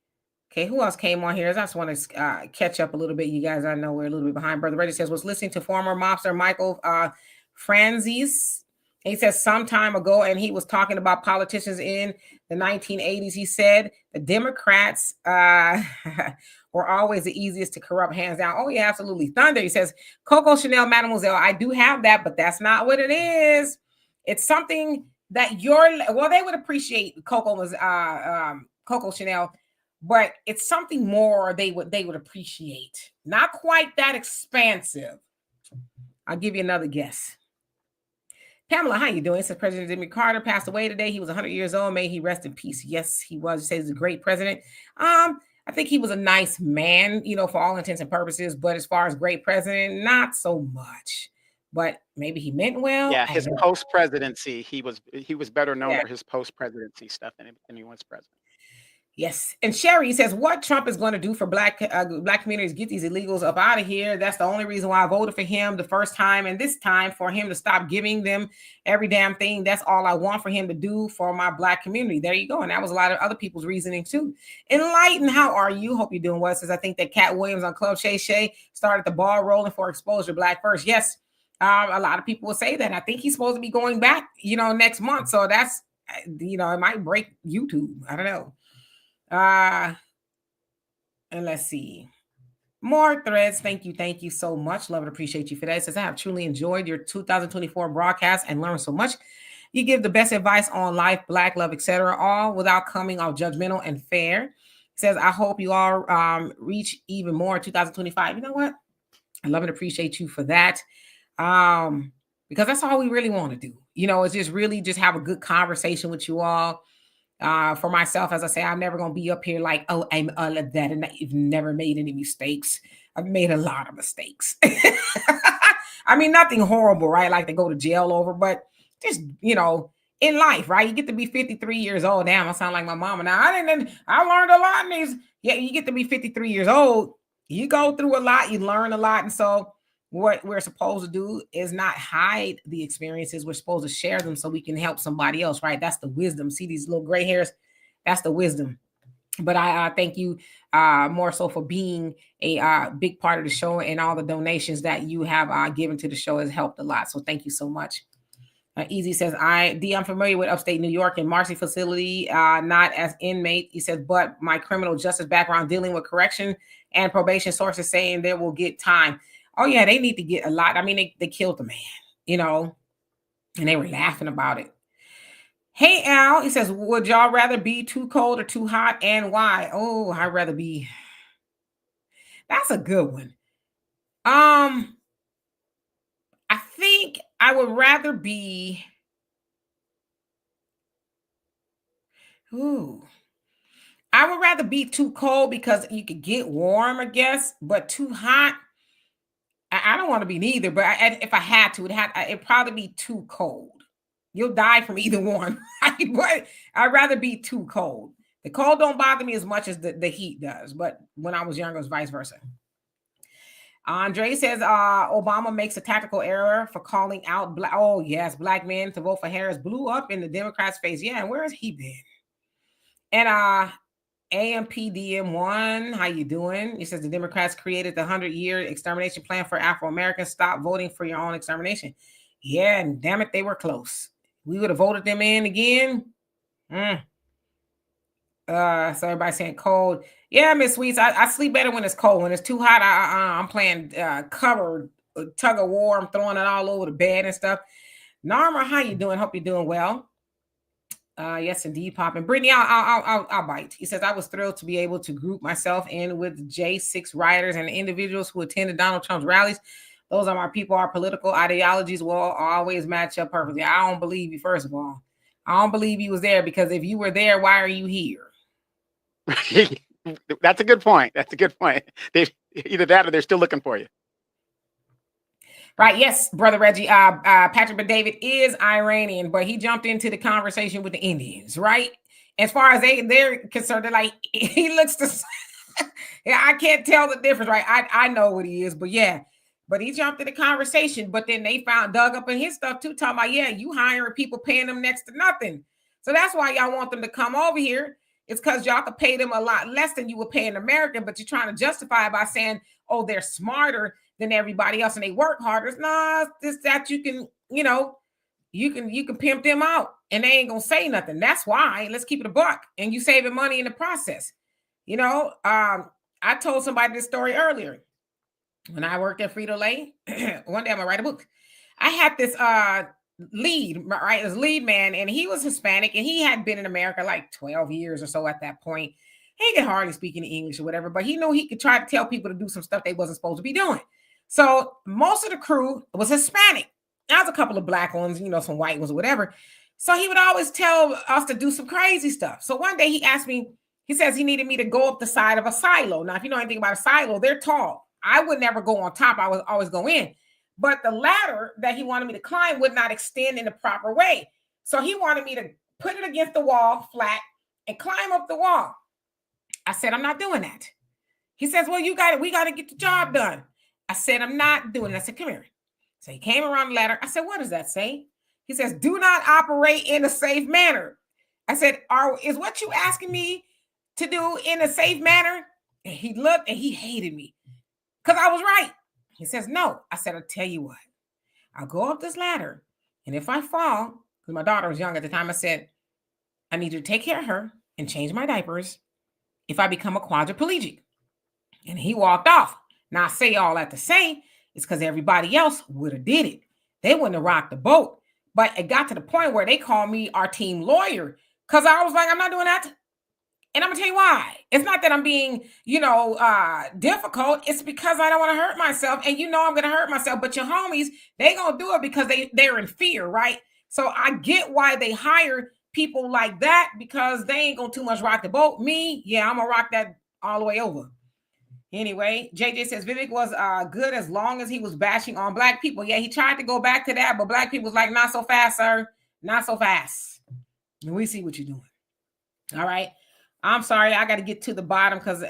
Okay, who else came on here? I just want to catch up a little bit. You guys, I know we're a little bit behind. Brother Reggie says, was listening to former mobster Michael Franzese. He says some time ago, and he was talking about politicians in the 1980s. He said the Democrats were always the easiest to corrupt, hands down. Oh, yeah, absolutely. Thunder, he says, Coco Chanel, Mademoiselle, I do have that, but that's not what it is. It's something that they would appreciate Coco was Coco Chanel, but it's something more they would appreciate. Not quite that expansive. I'll give you another guess. Pamela, how you doing? Says President Jimmy Carter passed away today. He was 100 years old. May he rest in peace. Yes, he was. He says he's a great president. I think he was a nice man, for all intents and purposes. But as far as great president, not so much. But maybe he meant well. Yeah, his post-presidency, he was better known for his post-presidency stuff than he was president. Yes. And Sherry says, what Trump is going to do for black communities, get these illegals up out of here. That's the only reason why I voted for him the first time and this time, for him to stop giving them every damn thing. That's all I want for him to do for my black community. There you go. And that was a lot of other people's reasoning too. Enlighten, how are you? Hope you're doing well. Says, I think that Cat Williams on Club Shay Shay started the ball rolling for exposure black first. Yes. A lot of people will say that. I think he's supposed to be going back, next month. So that's, it might break YouTube. I don't know. And let's see. More threads. Thank you so much. Love and appreciate you for that. It says, I have truly enjoyed your 2024 broadcast and learned so much. You give the best advice on life, black love, etc., all without coming off judgmental and fair. It says, I hope you all reach even more in 2025. You know what? I love and appreciate you for that. Because that's all we really want to do. It's just really just have a good conversation with you all. For myself, as I say, I'm never going to be up here like, oh, I'm all of that. And I've never made any mistakes. I've made a lot of mistakes. I mean, nothing horrible, right? Like to go to jail over, but just, in life, right? You get to be 53 years old. Damn, I sound like my mama now. I learned a lot in these. Yeah, you get to be 53 years old. You go through a lot, you learn a lot. And so what we're supposed to do is not hide the experiences. We're supposed to share them so we can help somebody else, right? That's the wisdom. See these little gray hairs? That's the wisdom. But I thank you more so for being a big part of the show, and all the donations that you have given to the show has helped a lot. So thank you so much. Easy says, I'm familiar with upstate New York and Marcy facility, not as inmate. He says, but my criminal justice background dealing with correction and probation sources saying they will get time. Oh, yeah, they need to get a lot. I mean, they killed the man, and they were laughing about it. now, he says, would y'all rather be too cold or too hot, and why? Oh, I'd rather be. That's a good one. I think I would rather be. Ooh. I would rather be too cold because you could get warm, I guess, but too hot. I don't want to be neither, but if I had to, it'd probably be too cold. You'll die from either one. But I'd rather be too cold. The cold don't bother me as much as the heat does. But when I was younger, it was vice versa. Andre says Obama makes a tactical error for calling out black. Oh yes, black men to vote for Harris blew up in the Democrats' face. Yeah, and where has he been? And AMPDM1, how you doing? He says the Democrats created the 100-year extermination plan for Afro-Americans. Stop voting for your own extermination. Yeah, and damn it, they were close. We would have voted them in again. So everybody's saying cold. Yeah, Miss Sweets, I sleep better when it's cold. When it's too hot, I'm playing cover tug of war. I'm throwing it all over the bed and stuff. Narma, how you doing? Hope you're doing well. Yes, indeed, Pop. And Brittany, I'll bite. He says, I was thrilled to be able to group myself in with J6 rioters and individuals who attended Donald Trump's rallies. Those are my people. Our political ideologies will always match up perfectly. I don't believe you, first of all. I don't believe you was there, because if you were there, why are you here? That's a good point. That's a good point. Either that or they're still looking for you. Right. Yes, Brother Reggie. Patrick but David is Iranian, but he jumped into the conversation with the Indians, right? As far as they're concerned, they're like, he looks the yeah, I can't tell the difference, right? I know what he is, but yeah. But he jumped in the conversation, but then they dug up in his stuff too, talking about, yeah, you hiring people, paying them next to nothing. So that's why y'all want them to come over here. It's because y'all could pay them a lot less than you would pay an American, but you're trying to justify it by saying, oh, they're smarter than everybody else and they work harder. Nah, it's that you can, you can pimp them out and they ain't gonna say nothing. That's why. Let's keep it a buck. And you saving money in the process. I told somebody this story earlier. When I worked at Frito-Lay, one day I'm gonna write a book. I had this lead, right? This lead man, and he was Hispanic, and he had been in America like 12 years or so at that point. He could hardly speak any English or whatever, but he knew he could try to tell people to do some stuff they wasn't supposed to be doing. So most of the crew was Hispanic. There was a couple of black ones, some white ones or whatever. So he would always tell us to do some crazy stuff. So one day he asked me, he says he needed me to go up the side of a silo. Now, if you know anything about a silo, they're tall. I would never go on top. I would always go in. But the ladder that he wanted me to climb would not extend in the proper way. So he wanted me to put it against the wall flat and climb up the wall. I said, I'm not doing that. He says, well, we got to get the job done. I said, I'm not doing it. I said, come here. So he came around the ladder. I said, what does that say? He says, do not operate in a safe manner. I said, is what you asking me to do in a safe manner? And he looked and he hated me because I was right. He says, no. I said, I'll tell you what. I'll go up this ladder. And if I fall, because my daughter was young at the time, I said, I need you to take care of her and change my diapers if I become a quadriplegic. And he walked off. Now, I say all that to say, it's because everybody else would have did it. They wouldn't have rocked the boat. But it got to the point where they called me our team lawyer because I was like, I'm not doing that. And I'm going to tell you why. It's not that I'm being, difficult. It's because I don't want to hurt myself. And I'm going to hurt myself. But your homies, they going to do it because they're in fear, right? So I get why they hire people like that because they ain't going to too much rock the boat. Me, yeah, I'm going to rock that all the way over. Anyway, JJ says Vivek was good as long as he was bashing on black people. Yeah, he tried to go back to that, but black people was like, not so fast, sir. Not so fast. And we see what you're doing. All right. I'm sorry. I got to get to the bottom because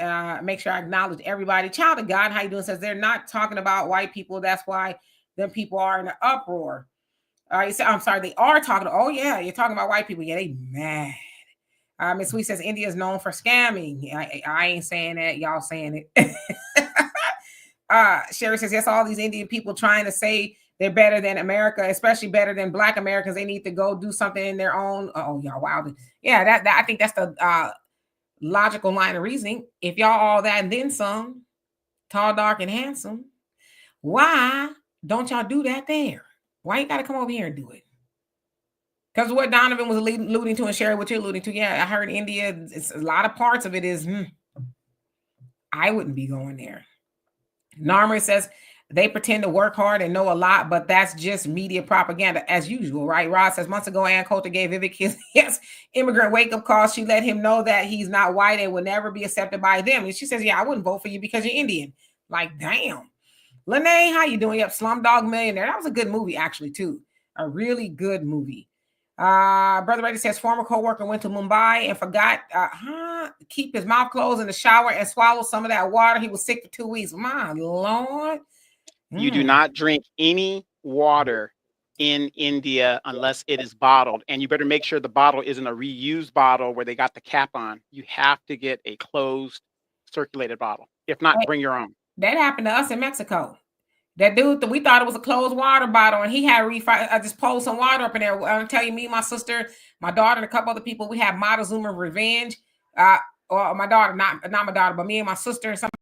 make sure I acknowledge everybody. Child of God, how you doing? Says they're not talking about white people. That's why them people are in an uproar. You say, I'm sorry. They are talking. Oh, yeah. You're talking about white people. Yeah, they mad. Miss Sweet says India is known for scamming. I ain't saying that. Y'all saying it. Sherry says, yes, all these Indian people trying to say they're better than America, especially better than Black Americans. They need to go do something in their own. Oh, y'all wild. Yeah, that I think that's the logical line of reasoning. If y'all all that and then some, tall, dark, and handsome, why don't y'all do that there? Why you got to come over here and do it? Because what Donovan was alluding to and Sherry, what you're alluding to, yeah, I heard India, it's a lot of parts of it is, I wouldn't be going there. Narmer says they pretend to work hard and know a lot, but that's just media propaganda as usual, right? Rod says months ago, Ann Coulter gave Vivek his yes, immigrant wake-up call. She let him know that he's not white and will never be accepted by them. And she says, yeah, I wouldn't vote for you because you're Indian. Like, damn. Lene, how you doing? Yep, Slumdog Millionaire. That was a good movie, actually, too. A really good movie. Brother Reddy says former co-worker went to Mumbai and forgot keep his mouth closed in the shower and swallow some of that water. He was sick for 2 weeks. My Lord. You do not drink any water in India unless it is bottled. And you better make sure the bottle isn't a reused bottle where they got the cap on. You have to get a closed, circulated bottle. If not, bring your own. That happened to us in Mexico. That dude, we thought it was a closed water bottle, and he had I just pulled some water up in there. I'll tell you, me, my sister, my daughter, and a couple other people, we had Montezuma Revenge. Or my daughter, not my daughter, but me and my sister and somebody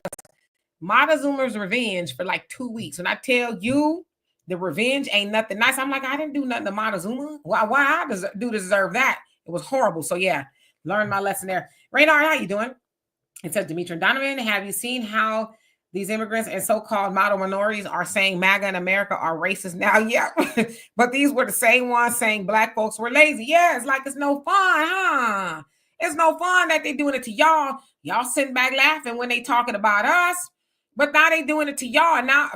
else. Montezuma's Revenge for like 2 weeks. When I tell you, the revenge ain't nothing nice. I'm like, I didn't do nothing to Montezuma. Why I deserve that? It was horrible. So yeah, learned my lesson there. Raynard, how you doing? It says Dimitri and Donovan, have you seen how these immigrants and so-called model minorities are saying MAGA in America are racist now? Yeah, but these were the same ones saying black folks were lazy. Yeah, it's like it's no fun, huh? It's no fun that they doing it to y'all. Y'all sitting back laughing when they talking about us, but now they doing it to y'all. Now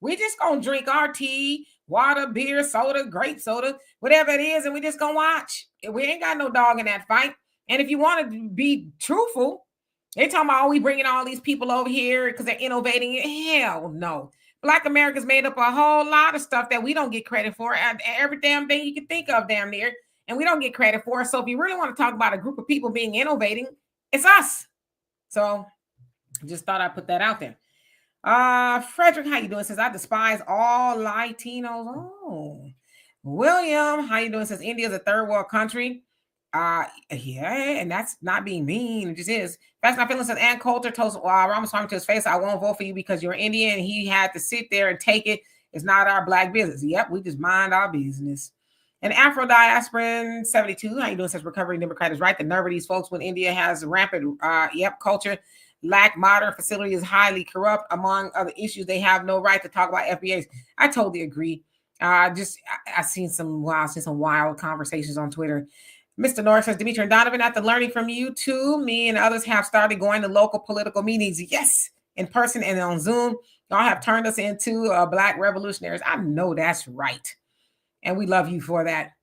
we just gonna drink our tea, water, beer, soda, grape soda, whatever it is, and we just gonna watch. We ain't got no dog in that fight. And if you want to be truthful, they talking about, we bringing all these people over here because they're innovating. Hell no. Black America's made up a whole lot of stuff that we don't get credit for. Every damn thing you can think of damn near. And we don't get credit for. So if you really want to talk about a group of people being innovating, it's us. So just thought I'd put that out there. Frederick, how you doing? Says I despise all Latinos. Oh. William, how you doing? Says India's a third world country. Yeah, and that's not being mean. It just is. That's not feeling. Says Ann Coulter told Ramaswamy to his face, I won't vote for you because you're Indian. And he had to sit there and take it. It's not our black business. Yep, we just mind our business. And Afro Diasporan 72, how you doing? Says recovering Democrat is right. The nerve of these folks when India has rampant culture, lack modern facility is highly corrupt. Among other issues, they have no right to talk about FBAs. I totally agree. I've seen some wild conversations on Twitter. Mr. Norris says, Dimitri and Donovan, after learning from you too, me and others have started going to local political meetings. Yes, in person and on Zoom. Y'all have turned us into black revolutionaries. I know that's right. And we love you for that.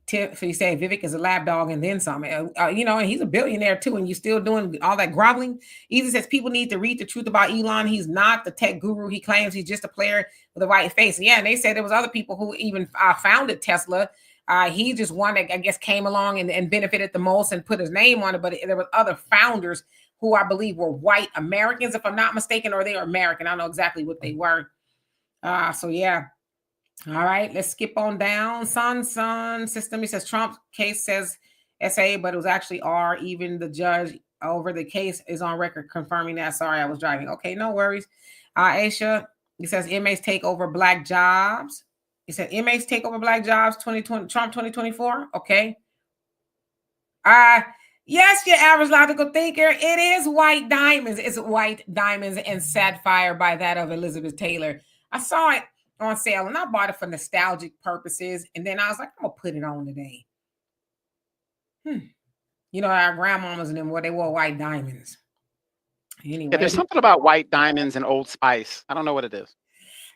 Tiff, you say Vivek is a lab dog and then some. And he's a billionaire too, and you're still doing all that groveling. Easy says people need to read the truth about Elon. He's not the tech guru he claims. He's just a player with a white face. Yeah, and they said there was other people who even founded Tesla. He just one that I guess came along and benefited the most and put his name on it. But there were other founders who I believe were white Americans, if I'm not mistaken, or they were American. I don't know exactly what they were. So yeah. All right, let's skip on down. Sun system. He says Trump's case says SA, but it was actually R. Even the judge over the case is on record confirming that. Sorry, I was driving. Okay, no worries. Aisha, he says inmates take over black jobs. He said inmates take over black jobs 2020 Trump 2024. Okay. Yes, your average logical thinker. It is white diamonds. It's white diamonds and sapphire by that of Elizabeth Taylor. I saw it on sale and I bought it for nostalgic purposes. And then I was like, I'm gonna put it on today. Our grandmamas and them, they wore white diamonds. Anyway, yeah, there's something about white diamonds and Old Spice. I don't know what it is.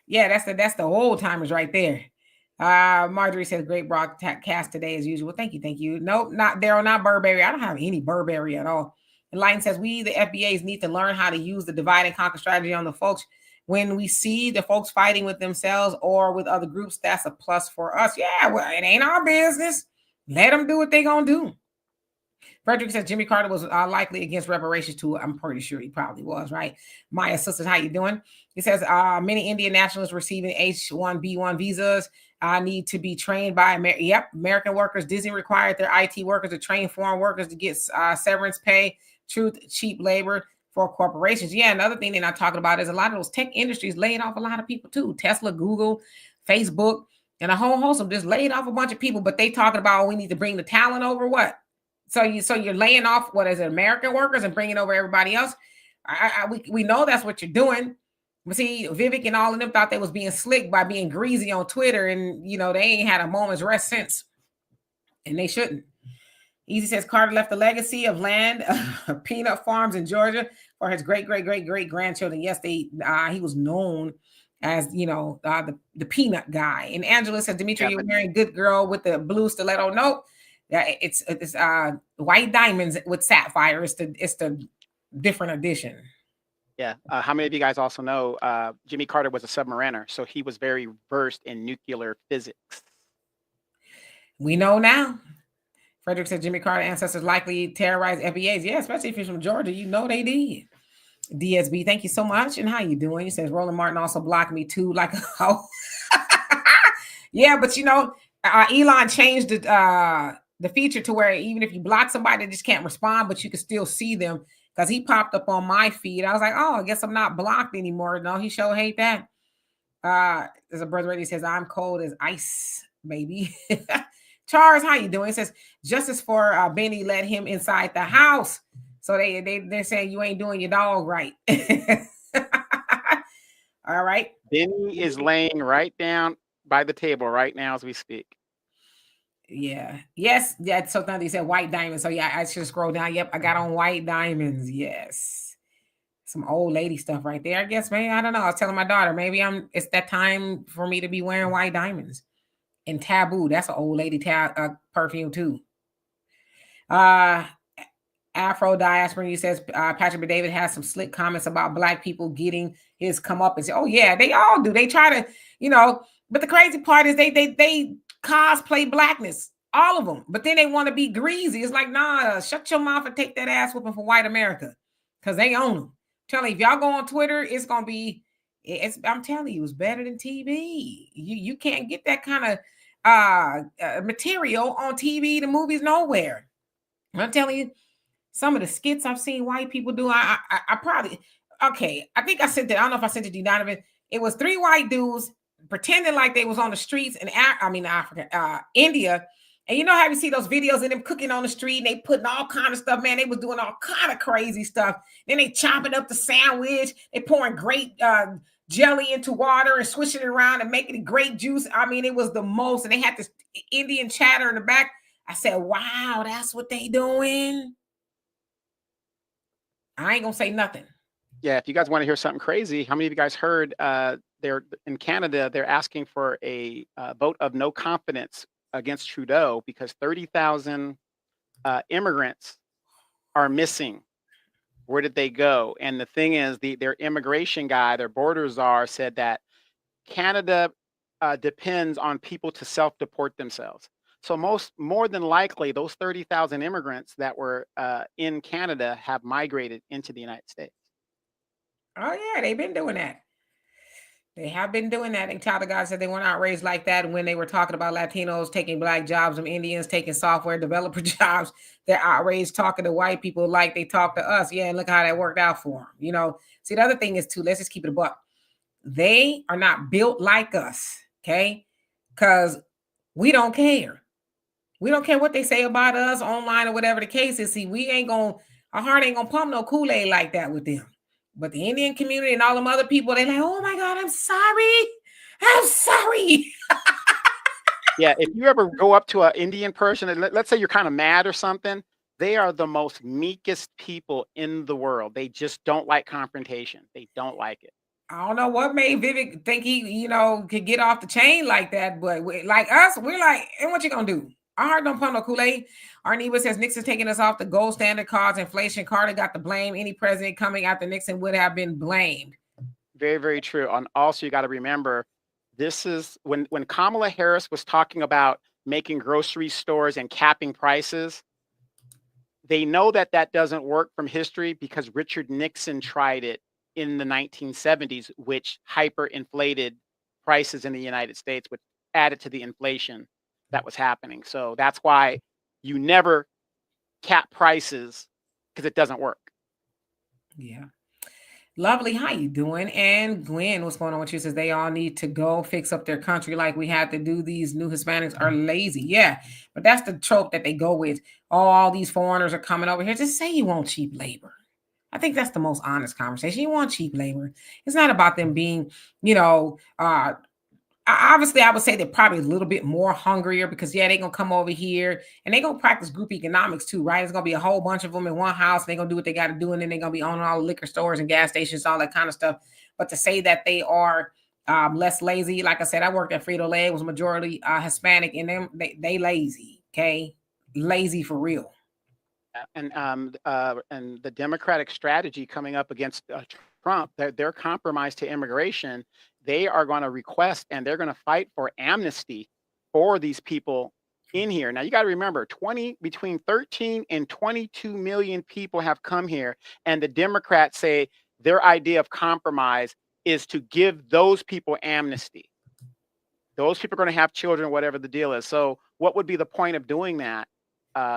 Yeah, that's the old timers right there. Marjorie says great broadcast today as usual. Thank you. Nope, not Daryl, not Burberry. I don't have any Burberry at all. And Lighten says we the FBAs need to learn how to use the divide and conquer strategy on the folks. When we see the folks fighting with themselves or with other groups, that's a plus for us. Yeah, well, it ain't our business. Let them do what they gonna do. Frederick says Jimmy Carter was likely against reparations too. I'm pretty sure he probably was, right? Maya sisters, how you doing? He says many Indian nationals receiving H-1B1 visas need to be trained by American workers. Disney required their IT workers to train foreign workers to get severance pay, cheap labor for corporations. Yeah, another thing they're not talking about is a lot of those tech industries laid off a lot of people too. Tesla, Google, Facebook. and a whole host of just laid off a bunch of people. But they talking about, oh, we need to bring the talent over. What? So you're laying off, what is it, American workers and bringing over everybody else? We know that's what you're doing. But see, Vivek and all of them thought they was being slick by being greasy on Twitter, and they ain't had a moment's rest since, and they shouldn't. Easy says Carter left a legacy of land, peanut farms in Georgia for his great grandchildren. Yes, he was known as the peanut guy. And Angela says, Dimitri, you're wearing good girl with the blue stiletto. Nope, it's white diamonds with sapphire. It's the different edition. Yeah. How many of you guys also know Jimmy Carter was a submariner, so he was very versed in nuclear physics. We know now. Frederick said Jimmy Carter ancestors likely terrorized FBAs. Yeah, especially if you're from Georgia, they did. DSB, thank you so much. And how you doing? He says Roland Martin also blocked me too. Like, oh, yeah, but Elon changed the feature to where even if you block somebody, they just can't respond, but you can still see them, because he popped up on my feed. I was like, oh, I guess I'm not blocked anymore. No, he sure hate that. There's a brother ready says I'm cold as ice, baby. Charles, how you doing? It says justice for Benny, let him inside the house. So they're saying you ain't doing your dog right. All right. Benny is laying right down by the table right now as we speak. Yeah. Yes. Yeah. So they said white diamonds. So yeah, I should scroll down. Yep, I got on white diamonds. Yes. Some old lady stuff right there. I guess maybe, I don't know. I was telling my daughter, maybe it's that time for me to be wearing white diamonds. And Taboo, that's an old lady perfume too. Afro Diaspora, he says Patrick B. David has some slick comments about Black people getting his come up and say, oh yeah, they all do. They try to, but the crazy part is they cosplay Blackness, all of them, but then they want to be greasy. It's like, nah, shut your mouth and take that ass whooping for white America, because they own them. Telling you, if y'all go on Twitter, it's gonna be, I'm telling you, it's better than TV. You can't get that kind of material on TV, the movies, nowhere. I'm telling you, some of the skits I've seen white people do, I probably, okay, I think I sent it. I don't know if I sent it to you, Donovan. It was 3 white dudes pretending like they was on the streets in Africa, India. And how you see those videos of them cooking on the street and they putting all kind of stuff, man. They was doing all kind of crazy stuff. Then they chopping up the sandwich. They pouring grape jelly into water and swishing it around and making it grape juice. I mean, it was the most. And they had this Indian chatter in the back. I said, wow, that's what they doing. I ain't gonna say nothing. Yeah, if you guys want to hear something crazy, how many of you guys heard they're in Canada, they're asking for a vote of no confidence against Trudeau because 30,000 immigrants are missing. Where did they go? And the thing is, their immigration guy, their border czar, said that Canada depends on people to self-deport themselves. So more than likely, those 30,000 immigrants that were in Canada have migrated into the United States. Oh yeah, they've been doing that. They have been doing that. And Child of God said they weren't outraged like that when they were talking about Latinos taking Black jobs and Indians taking software developer jobs. They're outraged talking to white people like they talk to us. Yeah, and look how that worked out for them. See, the other thing is too, let's just keep it a buck. They are not built like us, okay? Because we don't care. We don't care what they say about us online or whatever the case is. See, our heart ain't gonna pump no Kool-Aid like that with them. But the Indian community and all them other people, they're like, oh my God, I'm sorry. I'm sorry. Yeah, if you ever go up to an Indian person, and let's say you're kind of mad or something, they are the most meekest people in the world. They just don't like confrontation. They don't like it. I don't know what made Vivek think he, could get off the chain like that. But like us, we're like, and what you gonna do? Our heart don't pump no Kool-Aid. Arneva says Nixon's taking us off the gold standard cause inflation. Carter got the blame. Any president coming after Nixon would have been blamed. Very, very true. And also, you got to remember, this is when Kamala Harris was talking about making grocery stores and capping prices. They know that doesn't work from history because Richard Nixon tried it in the 1970s, which hyperinflated prices in the United States, which added to the inflation that was happening. So that's why you never cap prices, because it doesn't work. Yeah. Lovely, how you doing? And Gwen, what's going on with you? Says they all need to go fix up their country like we had to do. These new Hispanics are lazy. Yeah, but that's the trope that they go with. Oh, all these foreigners are coming over here. Just say you want cheap labor. I think that's the most honest conversation. You want cheap labor. It's not about them being, you know, obviously I would say they're probably a little bit more hungrier because yeah, they're gonna come over here and they're gonna practice group economics too, right? It's gonna be a whole bunch of them in one house, and they're gonna do what they gotta do, and then they're gonna be owning all the liquor stores and gas stations, all that kind of stuff. But to say that they are less lazy, like I said, I worked at Frito Lay, was majority Hispanic, and them they lazy, okay, lazy for real. And the Democratic strategy coming up against Trump, their compromise to immigration, they are going to request and they're going to fight for amnesty for these people in here. Now you got to remember, between 13 and 22 million people have come here, and the Democrats say their idea of compromise is to give those people amnesty. Those people are going to have children, whatever the deal is. So what would be the point of doing that?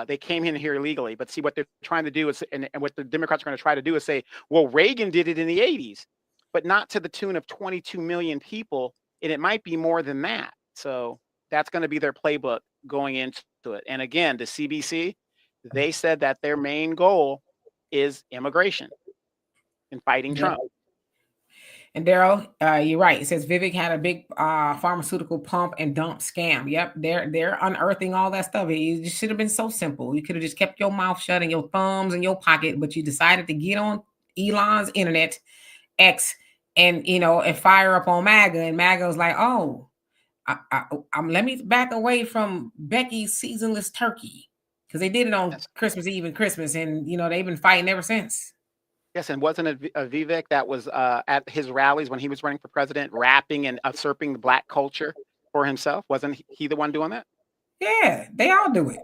They came in here illegally, but see what they're trying to do is, and what the Democrats are going to try to do is say, well, Reagan did it in the 80s, but not to the tune of 22 million people. And it might be more than that. So that's going to be their playbook going into it. And again, the CBC, they said that their main goal is immigration and fighting Yeah. Trump. And Daryl, you're right. It says Vivek had a big pharmaceutical pump and dump scam. Yep, they're unearthing all that stuff. It just should have been so simple. You could have just kept your mouth shut and your thumbs in your pocket, but you decided to get on Elon's internet X and and fire up on MAGA. And MAGA was like, oh, let me back away from Becky's seasonless turkey because they did it on Yes. Christmas Eve and Christmas, and they've been fighting ever since. Yes, and wasn't it Vivek that was at his rallies when he was running for president, rapping and usurping the black culture for himself? Wasn't he the one doing that? Yeah, they all do it.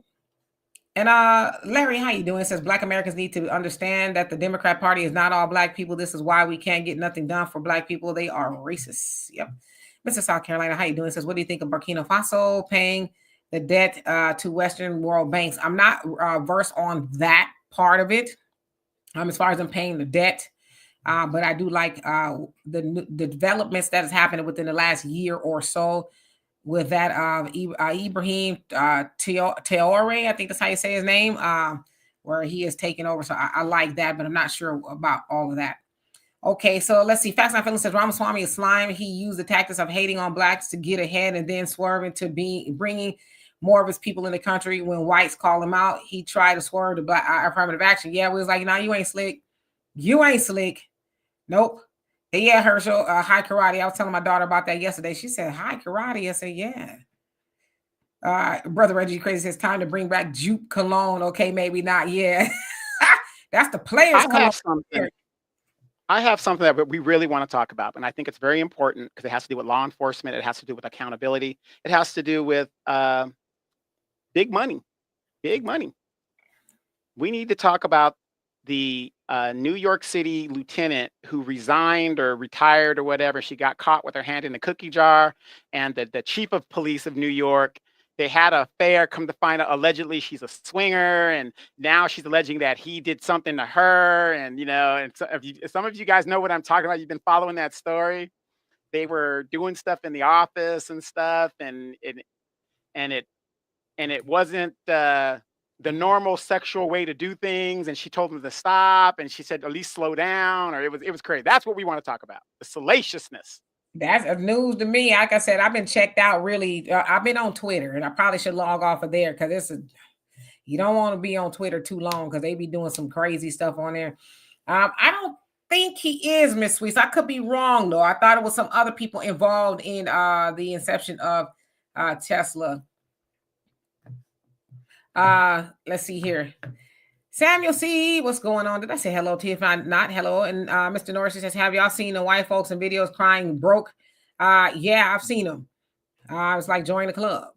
And Larry, how you doing? It says Black Americans need to understand that the Democrat Party is not all black people. This is why we can't get nothing done for black people. They are racist. Yep. Mr. South Carolina, how you doing? It says, what do you think of Burkina Faso paying the debt to Western world banks? I'm not versed on that part of it. As far as them paying the debt. But I do like the developments that has happened within the last year or so with that Ibrahim Traore, I think that's how you say his name, where he is taking over. So I like that, but I'm not sure about all of that. Okay, so let's see. Facts Not Feelings says Ramaswamy is slime. He used the tactics of hating on blacks to get ahead and then swerve into bringing more of his people in the country. When whites call him out, he tried to swerve to black affirmative action. Yeah, we was like, no, you ain't slick. You ain't slick. Nope. Yeah, Herschel, high karate. I was telling my daughter about that yesterday. She said, high karate. I said, yeah. Brother Reggie Crazy says, time to bring back juke cologne. Okay, maybe not. Yeah. That's the players' I cologne. have something. I have something that we really want to talk about, and I think it's very important because it has to do with law enforcement. It has to do with accountability. It has to do with big money. Big money. We need to talk about the New York City lieutenant who resigned or retired or whatever. She got caught with her hand in the cookie jar, and the chief of police of New York, they had an affair. Come to find out, allegedly she's a swinger, and now she's alleging that he did something to her. And and so if some of you guys know what I'm talking about, you've been following that story. They were doing stuff in the office and stuff, and it wasn't the normal sexual way to do things. And she told them to stop, and she said at least slow down, or it was crazy. That's what we want to talk about: the salaciousness. That's news to me. Like I said, I've been checked out really. I've been on Twitter, and I probably should log off of there because you don't want to be on Twitter too long because they be doing some crazy stuff on there. I don't think he is Miss Sweets. I could be wrong though. I thought it was some other people involved in the inception of Tesla. Let's see here. Samuel C, what's going on? Did I say hello to you? If not hello. And Mr. Norris says, have y'all seen the white folks in videos crying broke? Yeah, I've seen them. It's like join the club,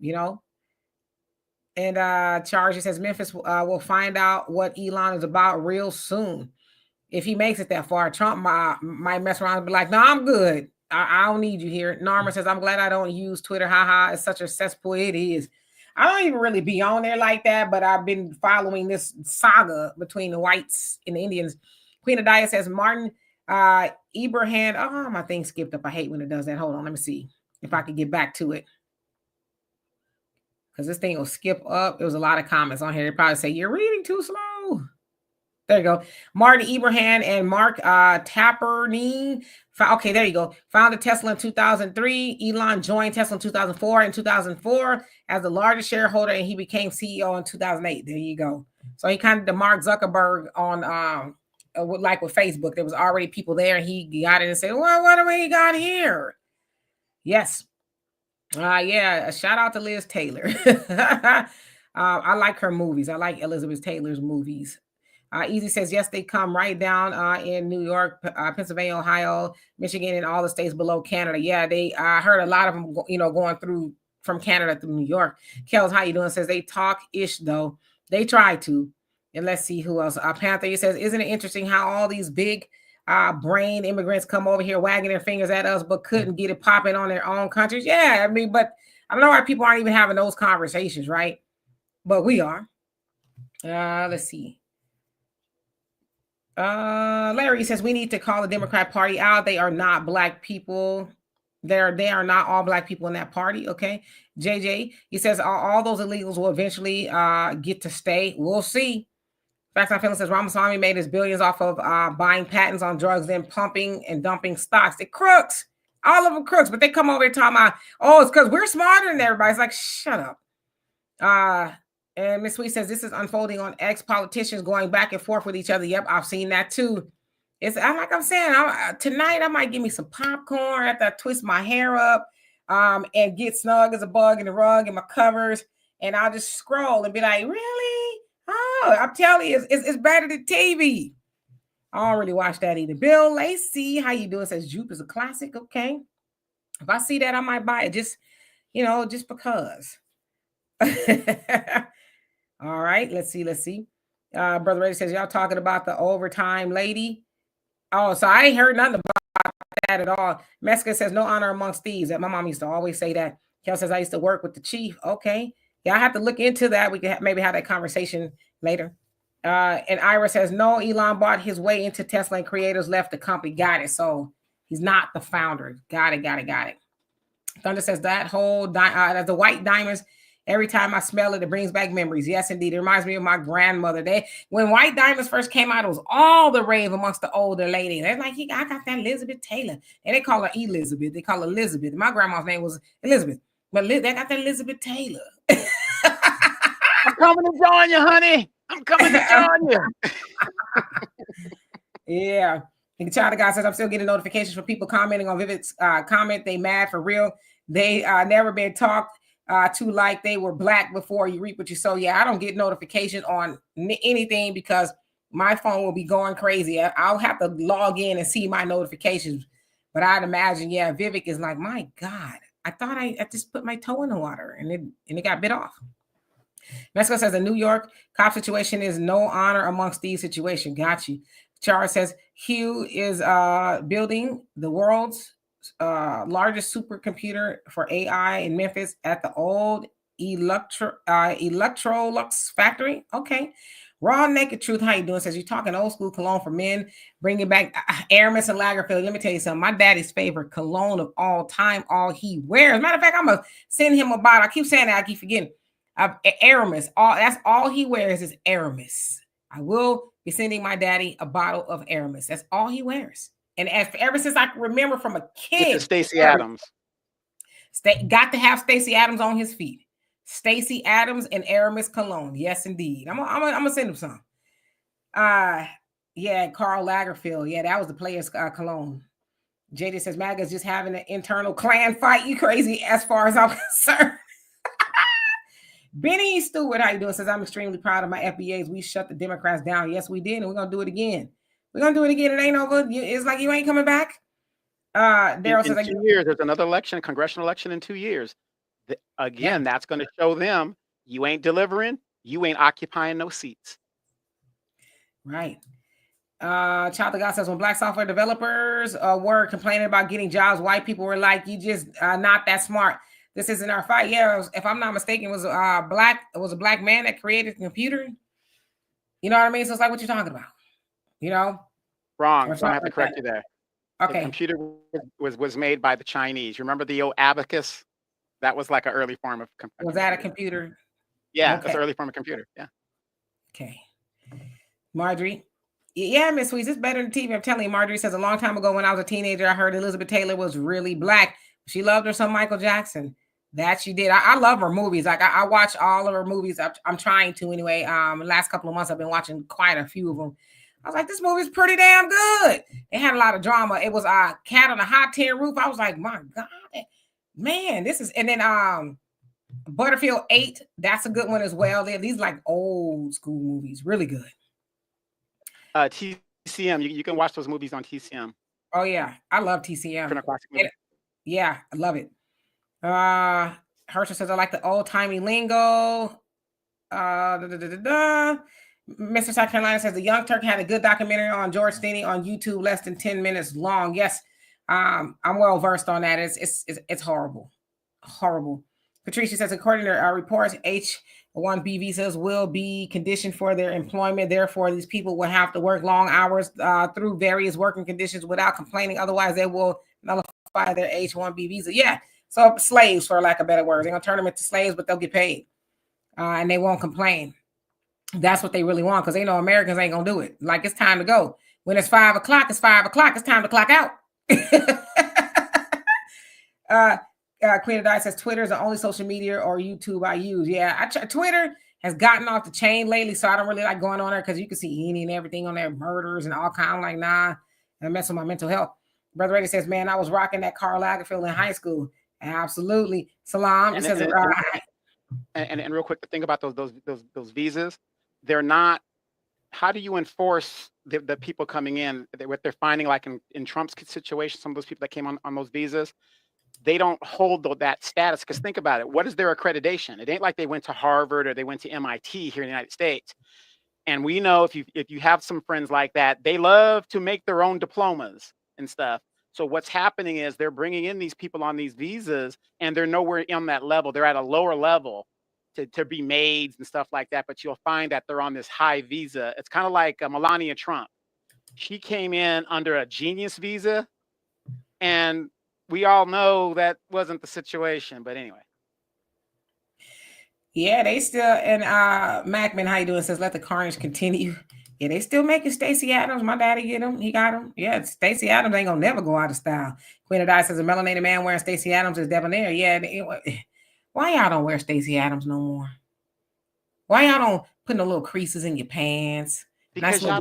And Charge says Memphis will find out what Elon is about real soon. If he makes it that far, Trump might mess around and be like, no, I'm good. I don't need you here. Norma says, I'm glad I don't use Twitter. Haha, it's such a cesspool. It is. I don't even really be on there like that, but I've been following this saga between the whites and the Indians. Queen Adia says Martin Ibrahim. Oh, my thing skipped up. I hate when it does that. Hold on, let me see if I can get back to it. Because this thing will skip up. There was a lot of comments on here. They probably say, you're reading too slow. There you go. Martin Ibrahim and Mark Tapernine. Okay, there you go. Founded Tesla in 2003. Elon joined Tesla in 2004. In 2004, as the largest shareholder, and he became CEO in 2008. There you go. So he kind of the Mark Zuckerberg on like with Facebook. There was already people there, and he got it and said, "Well, what do we got here?" Yes. Yeah, a shout out to Liz Taylor. I like her movies. I like Elizabeth Taylor's movies. Easy says, yes, they come right down in New York, Pennsylvania, Ohio, Michigan, and all the states below Canada. Yeah, they heard a lot of them, going through from Canada through New York. Kels, how you doing? Says they talk ish though. They try to. And let's see who else. Panther says, isn't it interesting how all these big brain immigrants come over here wagging their fingers at us, but couldn't get it popping on their own countries? Yeah, I mean, but I don't know why people aren't even having those conversations, right? But we are. Let's see. Larry says we need to call the Democrat Party out. They are not black people. They are not all black people in that party. Okay. JJ, he says all those illegals will eventually get to stay. We'll see. Facts on Feeling says Ramaswamy made his billions off of buying patents on drugs, then pumping and dumping stocks. They're crooks. All of them crooks, but they come over here talking about, oh, it's because we're smarter than everybody. It's like, shut up. And Miss Sweet says this is unfolding on ex-politicians going back and forth with each other. Yep, I've seen that too. Like I'm saying, tonight I might give me some popcorn after I twist my hair up and get snug as a bug in the rug and my covers, and I'll just scroll and be like, really? Oh, I'm telling you, it's better than TV. I don't really watch that either. Bill Lacey, how you doing? Says Jupe is a classic. Okay. If I see that, I might buy it just because. All right, let's see. Brother Ray says, y'all talking about the overtime lady? Oh, so I ain't heard nothing about that at all. Mexico says, no honor amongst thieves. My mom used to always say that. Kel says, I used to work with the chief. Okay. Yeah, I have to look into that. We can maybe have that conversation later. And Ira says, no, Elon bought his way into Tesla and creators left the company. Got it. So he's not the founder. Got it. Thunder says that whole the white diamonds. Every time I smell it, it brings back memories. Yes, indeed. It reminds me of my grandmother. When white diamonds first came out, it was all the rave amongst the older ladies. They're like, I got that Elizabeth Taylor. And they call her Elizabeth. They call her Elizabeth. My grandma's name was Elizabeth. But they got that Elizabeth Taylor. I'm coming to join you, honey. I'm coming to join you. Yeah. And the child of God says, I'm still getting notifications from people commenting on Vivid's comment. They mad for real. They never been talked to like they were black before. You reap what you sow. Yeah, I don't get notification on anything because my phone will be going crazy. I'll have to log in and see my notifications. But I'd imagine, yeah, Vivek is like, my God, I thought I just put my toe in the water and it got bit off. Mexico says the New York cop situation is no honor amongst these situations. Got you. Charles says Hugh is building the world's largest supercomputer for AI in Memphis at the old Electrolux factory. Okay. Raw Naked Truth, how you doing? Says you're talking old school cologne for men, bringing back Aramis and Lagerfeld. Let me tell you something. My daddy's favorite cologne of all time, all he wears. Matter of fact, I'm gonna send him a bottle. I keep saying that, I keep forgetting. Aramis. That's all he wears is Aramis. I will be sending my daddy a bottle of Aramis. That's all he wears. And ever since I can remember from a kid, Stacey Adams. Got to have Stacey Adams on his feet. Stacey Adams and Aramis cologne. Yes, indeed. I'm gonna send him some. Yeah, Karl Lagerfeld. Yeah, that was the player's cologne. JD says MAGA's just having an internal clan fight. You crazy as far as I'm concerned. Benny Stewart, how you doing? Says I'm extremely proud of my FBAs. We shut the Democrats down. Yes, we did, and we're gonna do it again. We're gonna do it again. It ain't over. It's like you ain't coming back. Daryl says, in 2 years, there's another election, congressional election in 2 years. Again, that's going to show them you ain't delivering, you ain't occupying no seats. Right. Child of God says when black software developers were complaining about getting jobs, white people were like, you just not that smart. This isn't our fight. Yeah, if I'm not mistaken, it was a black man that created the computer. You know what I mean? So it's like what you're talking about. You know? Wrong. or So I'm gonna something have to like that. correct you there. The Okay. computer was made by the Chinese. You remember the old abacus? That was like an early form of a Was that a computer. computer? Yeah, that's Okay. an early form of computer. Yeah. Okay. Marjorie. Yeah, Miss Sweets, it's better than TV. I'm telling you, Marjorie says a long time ago when I was a teenager, I heard Elizabeth Taylor was really black. She loved her some Michael Jackson. That she did. I love her movies. Like I watch all of her movies. I'm trying to anyway. Last couple of months I've been watching quite a few of them. I was like, this movie's pretty damn good. It had a lot of drama. It was a cat on a hot tin roof. I was like, my God, man, this is. And then Butterfield 8. That's a good one as well. These like old school movies, really good. TCM. You can watch those movies on TCM. Oh yeah, I love TCM. Classic movie. Yeah, I love it. Herschel says I like the old timey lingo. Mr. South Carolina says the Young Turk had a good documentary on George Stinney on YouTube, less than 10 minutes long. Yes, I'm well versed on that. It's horrible, horrible. Patricia says according to our reports, H-1B visas will be conditioned for their employment. Therefore, these people will have to work long hours through various working conditions without complaining. Otherwise, they will nullify their H-1B visa. Yeah, so slaves, for lack of better words. They're gonna turn them into slaves, but they'll get paid, and they won't complain. That's what they really want because they know Americans ain't gonna do it. Like it's time to go. When it's 5 o'clock, it's 5 o'clock. It's time to clock out. Queen of Dice says Twitter is the only social media or YouTube I use. Yeah, Twitter has gotten off the chain lately, so I don't really like going on there because you can see any and everything on there, murders and all kind of like nah, and mess with my mental health. Brother Reddy says, man, I was rocking that Karl Lagerfeld in high school. Absolutely. Salam. It says and real quick, the thing about those visas, they're not. How do you enforce the people coming in? What they're finding, like in Trump's situation, some of those people that came on those visas, they don't hold that status. Because think about it, what is their accreditation? It ain't like they went to Harvard or they went to MIT here in the United States. And we know if you have some friends like that, they love to make their own diplomas and stuff. So what's happening is they're bringing in these people on these visas, and they're nowhere on that level. They're at a lower level to be maids and stuff like that. But you'll find that they're on this high visa. It's kind of like Melania Trump. She came in under a genius visa, and we all know that wasn't the situation. But anyway. Yeah, they still, and Macman, how you doing? Says let the carnage continue. Yeah, they still making Stacey Adams. My daddy get him. He got him. Yeah, Stacey Adams ain't gonna never go out of style. Queen of Dice says a melanated man wearing Stacey Adams is debonair. Yeah, why y'all don't wear Stacey Adams no more? Why y'all don't put no little creases in your pants? Because y'all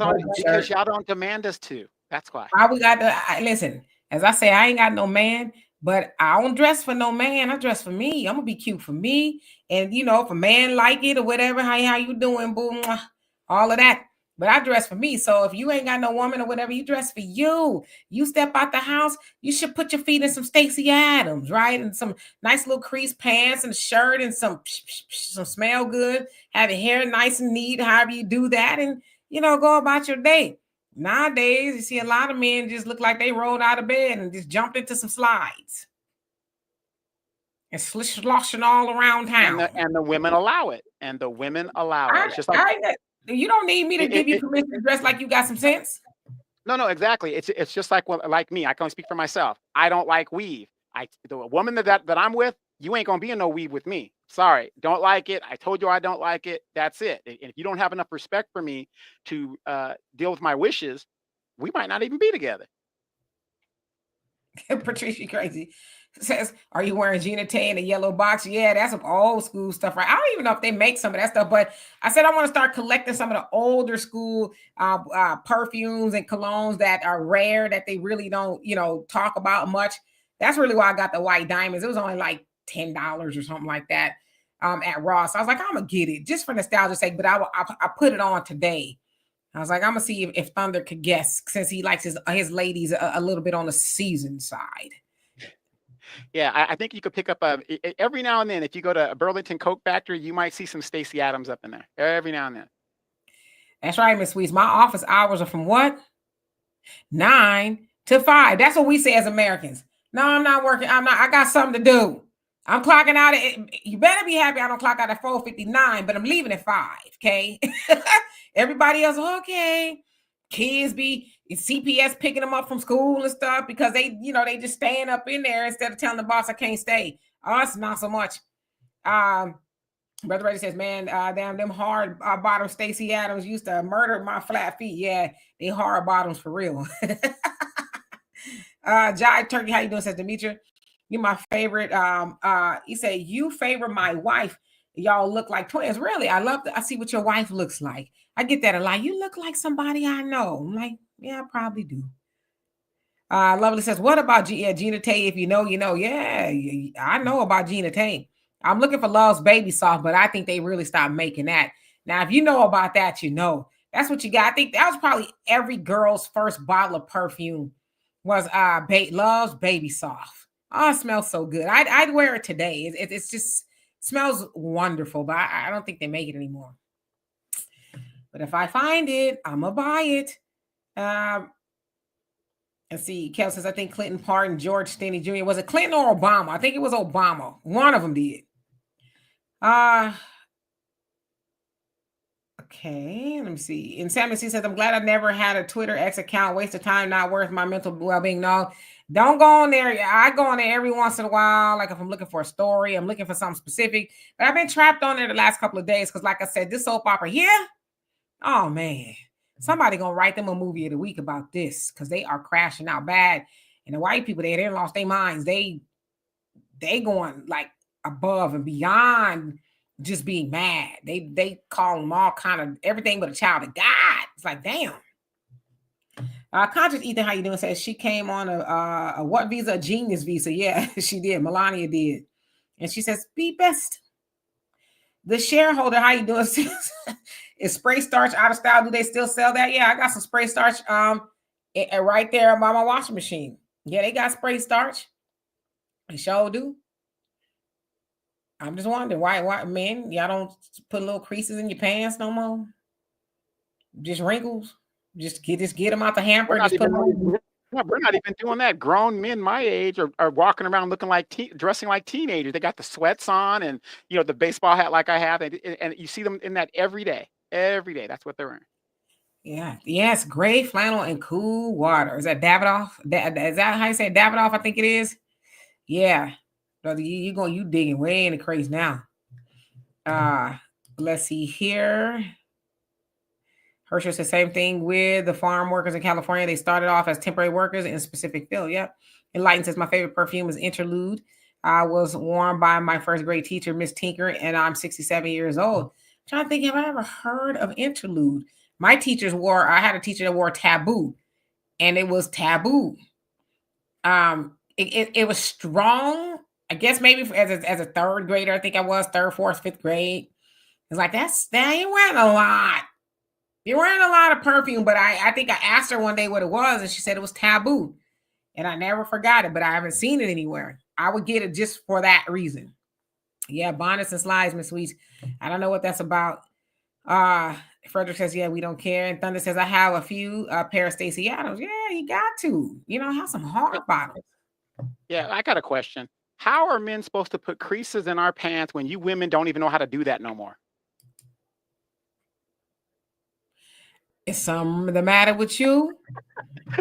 don't demand us to. That's why. Why we got to listen? As I say, I ain't got no man, but I don't dress for no man. I dress for me. I'm gonna be cute for me, and if a man like it or whatever, how you doing, boom, all of that. But I dress for me. So if you ain't got no woman or whatever, you dress for you. You step out the house, you should put your feet in some Stacey Adams, right? And some nice little crease pants and a shirt and some smell good. Have your hair nice and neat, however you do that, and go about your day. Nowadays, you see a lot of men just look like they rolled out of bed and just jumped into some slides and sloshing all around town. And the women allow it. And the women allow it. It's just like you don't need me to give you permission to dress like you got some sense. No, exactly. It's just like me. I can only speak for myself. I don't like weave. The woman that I'm with, you ain't gonna be in no weave with me. Sorry, don't like it. I told you I don't like it. That's it. And if you don't have enough respect for me to deal with my wishes, we might not even be together. Patricia crazy says, "Are you wearing Gina Tay in a yellow box?" Yeah, that's some old school stuff, right? I don't even know if they make some of that stuff, but I said I want to start collecting some of the older school perfumes and colognes that are rare that they really don't, talk about much. That's really why I got the white diamonds. It was only like $10 or something like that at Ross. I was like, I'm gonna get it just for nostalgia's sake, but I put it on today. I was like, I'm gonna see if Thunder could guess since he likes his ladies a little bit on the season side. Yeah, I think you could pick up every now and then. If you go to a Burlington Coke Factory, you might see some Stacey Adams up in there every now and then. That's right, Miss Sweets. My office hours are from what? 9 to 5. That's what we say as Americans. No, I'm not working. I got something to do. I'm clocking out you better be happy I don't clock out at 4:59, but I'm leaving at 5. Okay. Everybody else, okay. Kids be CPS picking them up from school and stuff because they, they just staying up in there instead of telling the boss I can't stay. Us, not so much. Brother Reddy says, man, damn, them hard bottom Stacey Adams used to murder my flat feet. Yeah, they hard bottoms for real. Jai Turkey, how you doing? Says Demetria. You my favorite. He said, you favor my wife. Y'all look like twins. Really? I see what your wife looks like. I get that a lot. You look like somebody I know. I'm like, yeah, I probably do. Lovely says, what about Gina Tay? If you know, you know. Yeah, I know about Gina Tay. I'm looking for Love's Baby Soft, but I think they really stopped making that. Now, if you know about that, you know. That's what you got. I think that was probably every girl's first bottle of perfume was Love's Baby Soft. Oh, it smells so good. I'd wear it today. It's just smells wonderful, but I don't think they make it anymore. But if I find it, I'm gonna buy it. Let's see. Kel says, I think Clinton pardoned George Stanley Jr. Was it Clinton or Obama? I think it was Obama. One of them did. Okay, let me see. And Sammy C says, I'm glad I never had a Twitter X account. Waste of time, not worth my mental well-being. No, don't go on there. I go on there every once in a while. Like if I'm looking for a story, I'm looking for something specific. But I've been trapped on there the last couple of days because, like I said, this soap opera here, oh man, somebody gonna write them a movie of the week about this because they are crashing out bad. And the white people there, they lost their minds. They going like above and beyond just being mad. They call them all kind of everything but a child of God. It's like, damn. Conscious Ethan, how you doing? Says she came on a what visa? A genius visa. Yeah, she did. Melania did. And she says, be best. The shareholder, how you doing? Is spray starch out of style? Do they still sell that? Yeah, I got some spray starch right there by my washing machine. Yeah, they got spray starch. They sure do. I'm just wondering why men, y'all don't put little creases in your pants no more? Just wrinkles? Just get them out the hamper. We're not even doing that. Grown men my age are walking around looking like dressing like teenagers. They got the sweats on and the baseball hat like I have, and you see them in that every day. Every day, that's what they're wearing. Yeah, yes, gray flannel and cool water. Is that Davidoff? Is that how you say Davidoff? I think it is. Yeah, brother, you digging way in the craze now. Let's see here. Herschel says same thing with the farm workers in California. They started off as temporary workers in a specific field. Yep. Enlightened says my favorite perfume is Interlude. I was worn by my first grade teacher, Miss Tinker, and I'm 67 years old. I'm trying to think, have I ever heard of Interlude? My teachers I had a teacher that wore Taboo, and it was Taboo. It was strong. I guess maybe as a third grader, I think I was third, fourth, fifth grade. It's like that ain't wearing a lot. You're wearing a lot of perfume, but I think I asked her one day what it was, and she said it was Taboo. And I never forgot it, but I haven't seen it anywhere. I would get it just for that reason. Yeah, bonnets and slides, Miss Sweets. I don't know what that's about. Frederick says, yeah, we don't care. And Thunder says, I have a few pair of Stacey Adams. Yeah, you got to. Have some hard bottoms. Yeah, I got a question. How are men supposed to put creases in our pants when you women don't even know how to do that no more? Is something the matter with you?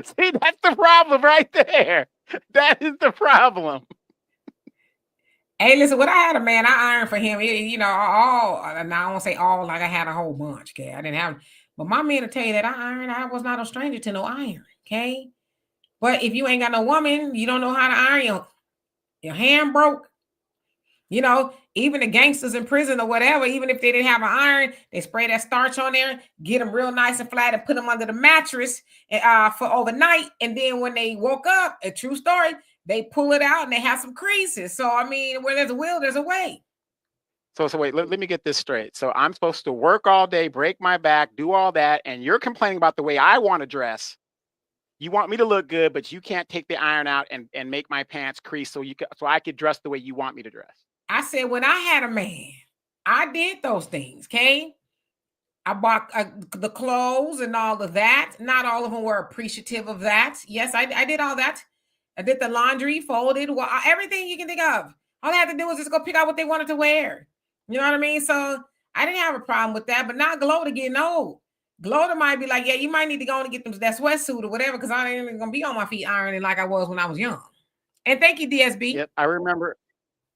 See, that's the problem right there. That is the problem. Hey, listen, when I had a man, I ironed for him. All, and I won't say all, like I had a whole bunch, okay? I didn't have, but my man will tell you that I ironed. I was not a stranger to no iron, okay? But if you ain't got no woman, you don't know how to iron. Your hand broke. Even the gangsters in prison or whatever, even if they didn't have an iron, they spray that starch on there, get them real nice and flat and put them under the mattress for overnight. And then when they woke up, a true story, they pull it out and they have some creases. So, I mean, where there's a will, there's a way. So wait, let me get this straight. So I'm supposed to work all day, break my back, do all that, and you're complaining about the way I want to dress. You want me to look good, but you can't take the iron out and make my pants crease so I could dress the way you want me to dress. I said, when I had a man, I did those things, okay? I bought the clothes and all of that. Not all of them were appreciative of that. Yes, I did all that. I did the laundry, folded, everything you can think of. All I had to do was just go pick out what they wanted to wear. You know what I mean? So I didn't have a problem with that, but not glow to getting old. Gloda might be like, yeah, you might need to go and get them that sweatsuit or whatever, because I ain't gonna be on my feet ironing like I was when I was young. And thank you, DSB. Yep, I remember.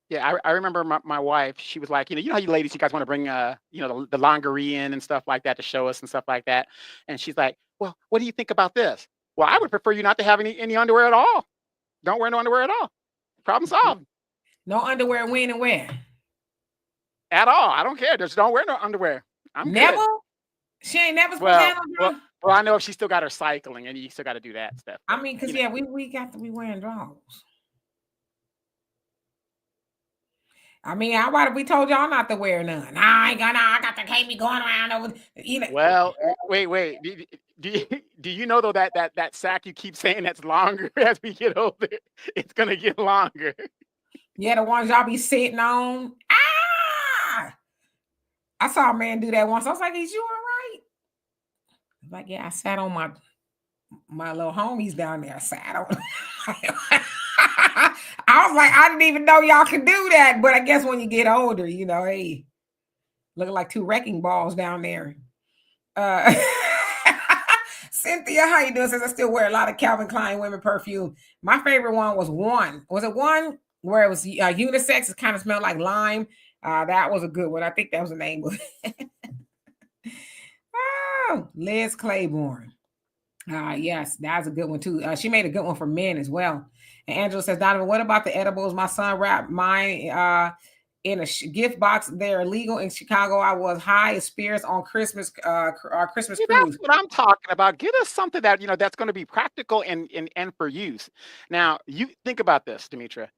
Yeah, I remember my wife. She was like, you know how you ladies, you guys want to bring, the lingerie in and stuff like that to show us and stuff like that. And she's like, well, what do you think about this? Well, I would prefer you not to have any underwear at all. Don't wear no underwear at all. Problem solved. No underwear when and where? At all. I don't care. Just don't wear no underwear. I'm Never? good. She ain't never supposed to Well, have no well, drawers? well, I know if she still got her cycling, and you still got to do that stuff. I But mean, because, yeah, we got to be wearing drawers. I mean, how about if we told y'all not to wear none? I got to keep me going around over. Well, wait. Do you know though that sack you keep saying that's longer as we get older? It's gonna get longer. Yeah, the ones y'all be sitting on. Ah! I saw a man do that once. I was like, is you all right? Like, yeah, I sat on my little homies down there. I sat on. I was like, I didn't even know y'all could do that. But I guess when you get older, hey, looking like two wrecking balls down there. Cynthia, how you doing? Says I still wear a lot of Calvin Klein women perfume. My favorite one was one. Was it one where it was unisex? It kind of smelled like lime. That was a good one. I think that was the name of it. Oh, Liz Claiborne. Yes, that's a good one too. She made a good one for men as well. And Angela says, Donovan, what about the edibles? My son wrapped mine in a gift box. They're illegal in Chicago. I was high as spirits on Christmas Christmas See, cruise. that's what I'm talking about. Get us something that that's going to be practical and for use. Now, you think about this, Demetra.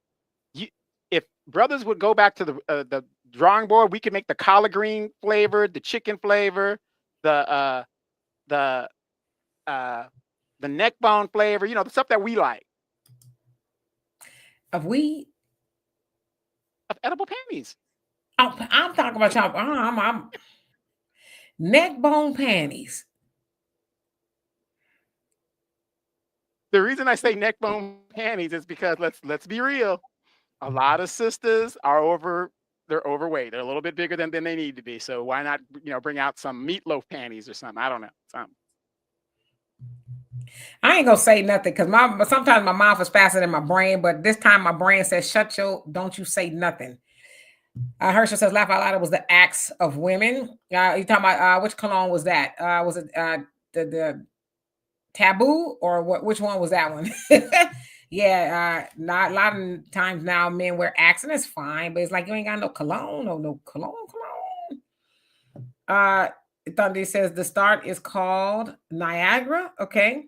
If brothers would go back to the drawing board, we could make the collard green flavor, the chicken flavor, the neck bone flavor. The stuff that we like. Of edible panties. Oh, I'm talking about y'all. I'm neck bone panties. The reason I say neck bone panties is because let's be real. A lot of sisters are they're overweight. They're a little bit bigger than they need to be. So why not, bring out some meatloaf panties or something? I don't know. Something. I ain't gonna say nothing because sometimes my mouth is faster than my brain, but this time my brain says, "Shut your, don't you say nothing." Herschel says, "Laugh out loud." It was the acts of women. You talking about which cologne was that? Was it the taboo or what? Which one was that one? Yeah, not a lot of times now men wear Axe and it's fine, but it's like you ain't got no cologne, no cologne. Thunder says the start is called Niagara. Okay.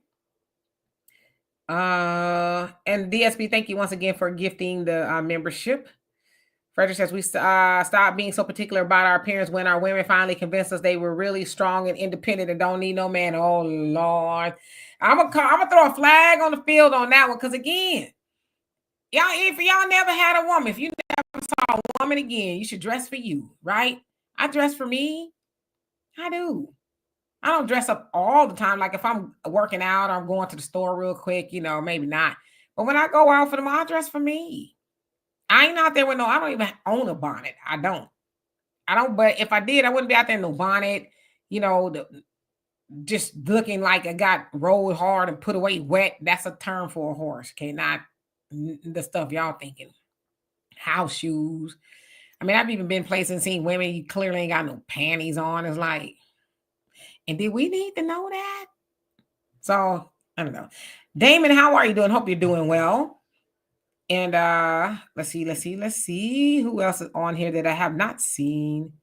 And DSB, thank you once again for gifting the membership. Frederick says we stopped being so particular about our appearance when our women finally convinced us they were really strong and independent and don't need no man. Oh Lord, I'm gonna throw a flag on the field on that one because again, if y'all never had a woman, if you never saw a woman again, you should dress for you, right? I dress for me. I do. I don't dress up all the time. Like if I'm working out or I'm going to the store real quick, maybe not. But when I go out for them, I dress for me. I ain't out there with I don't even own a bonnet. I don't. But if I did, I wouldn't be out there in no bonnet, just looking like I got rolled hard and put away wet. That's a term for a horse. Okay. Not the stuff y'all thinking. House shoes. I mean, I've even been places and seen women, you clearly ain't got no panties on. It's like, and did we need to know that? So I don't know. Damon, how are you doing? Hope you're doing well. And let's see who else is on here that I have not seen.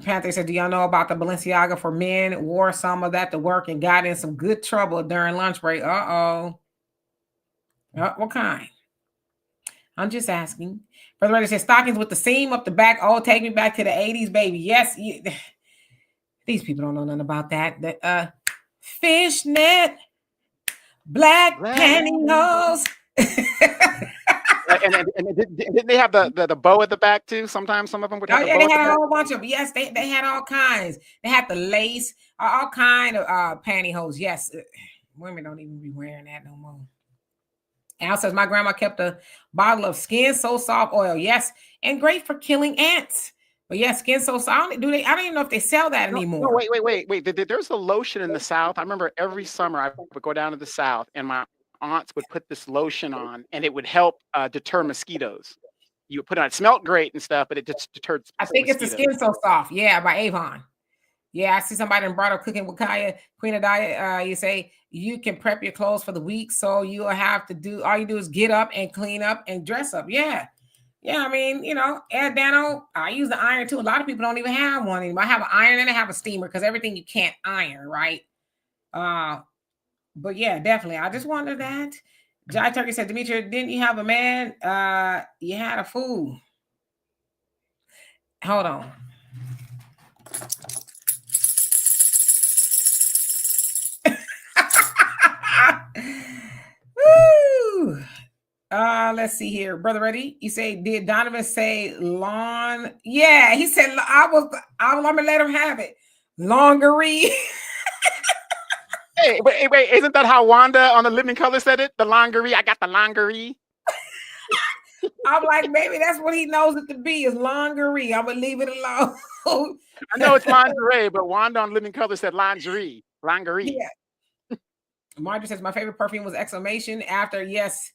Panther said, do y'all know about the Balenciaga for men? Wore some of that to work and got in some good trouble during lunch break. Uh-oh. What kind? I'm just asking. Brother Ready said, stockings with the seam up the back. Oh, take me back to the 80s, baby. Yes. These people don't know nothing about that. The fishnet, black pantyhose. And didn't they have the bow at the back too? Sometimes some of them would have the bow. They had a whole bunch of yes. They had all kinds. They had the lace, all kind of pantyhose. Yes, women don't even be wearing that no more. Al says my grandma kept a bottle of Skin So Soft oil. Yes, and great for killing ants. But yeah, Skin So Soft. Do they? I don't even know if they sell that No, anymore. wait. There's a lotion in the South. I remember every summer I would go down to the South, and my aunts would put this lotion on, and it would help deter mosquitoes. You would put it on, it smelled great and stuff, but it just deterred I think it's the mosquitoes. Skin So Soft. Yeah, by Avon. Yeah, I see somebody in brought up cooking with Kaya, Queen of Diet. You say you can prep your clothes for the week, so you'll have to do all you do is get up and clean up and dress up. Yeah. Yeah, I mean, add Dano. I use the iron too. A lot of people don't even have one anymore. I have an iron and I have a steamer because everything you can't iron, right? Uh, but yeah, definitely. I just wondered that. Jai Turkey said, Demetria, didn't you have a man? You had a fool. Hold on. Woo! Let's see here, brother. Ready? You say, did Donovan say lawn? Yeah, he said I'm gonna let him have it. Longerie. Hey, wait, isn't that how Wanda on the Living Color said it? The lingerie. I got the lingerie. I'm like, maybe that's what he knows it to be is lingerie. I'm gonna leave it alone. I know it's lingerie, but Wanda on Living Color said lingerie. Lingerie. Yeah. Marjorie says my favorite perfume was exclamation after yes.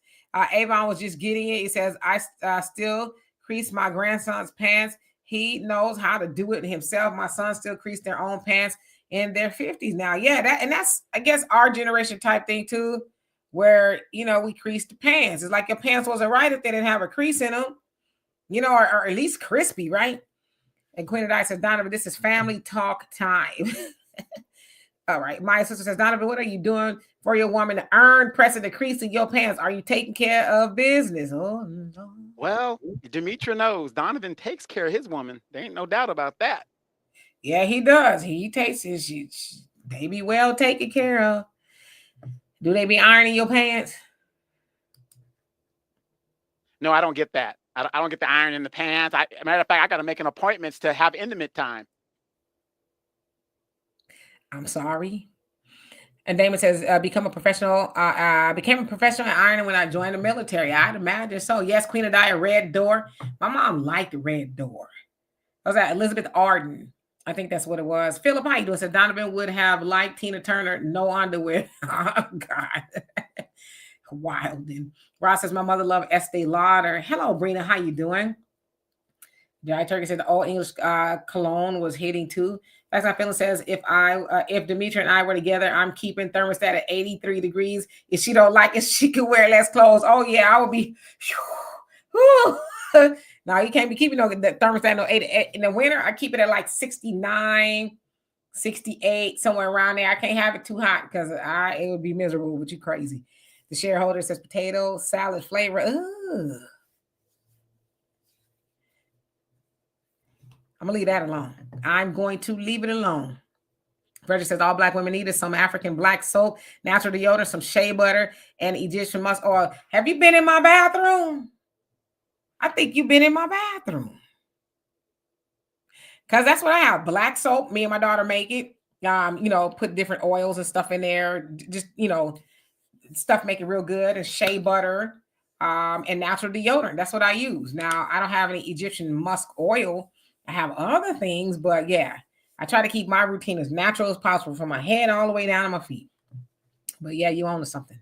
Avon was just getting it. He says I still crease my grandson's pants. He knows how to do it himself. My son still crease their own pants in their 50s now. Yeah, that's I guess our generation type thing too, where we crease the pants. It's like your pants wasn't right if they didn't have a crease in them, or at least crispy, right? And Queen of Dice says, Donovan, this is family talk time. All right. My sister says, Donovan, what are you doing for your woman to earn pressing the crease in your pants? Are you taking care of business? Oh, no. Well, Demetria knows Donovan takes care of his woman. There ain't no doubt about that. Yeah, he does. He takes it. They be well taken care of. Do they be ironing your pants? No, I don't get that. I don't get the iron in the pants. Matter of fact, I got to make an appointment to have intimate time. I'm sorry. And Damon says, become a professional. I became a professional in ironing when I joined the military. I'd imagine so. Yes, Queen of Dia, Red Door. My mom liked the Red Door. Was that Elizabeth Arden? I think that's what it was. Philip, how you doing? Said Donovan would have liked Tina Turner, no underwear. Oh, God. Wild. And Ross says, my mother loved Estee Lauder. Hello, Brina. How you doing? Jai Turkey said the old English cologne was hitting too. That's how Philip says, if Demetria and I were together, I'm keeping thermostat at 83 degrees. If she don't like it, she can wear less clothes. Oh yeah, I would be. No, you can't be keeping the thermostat no 80. In the winter, I keep it at like 69, 68, somewhere around there. I can't have it too hot because it would be miserable, but you crazy. The shareholder says potato salad flavor. Ugh. I'm gonna leave that alone. I'm going to leave it alone. Frederick says all Black women need is some African black soap, natural deodorant, some shea butter, and Egyptian musk oil. Have you been in my bathroom? I think you've been in my bathroom. Because that's what I have. Black soap. Me and my daughter make it. Put different oils and stuff in there. Just, stuff make it real good. And shea butter and natural deodorant. That's what I use. Now, I don't have any Egyptian musk oil. I have other things, but yeah. I try to keep my routine as natural as possible from my head all the way down to my feet. But yeah, you own to something.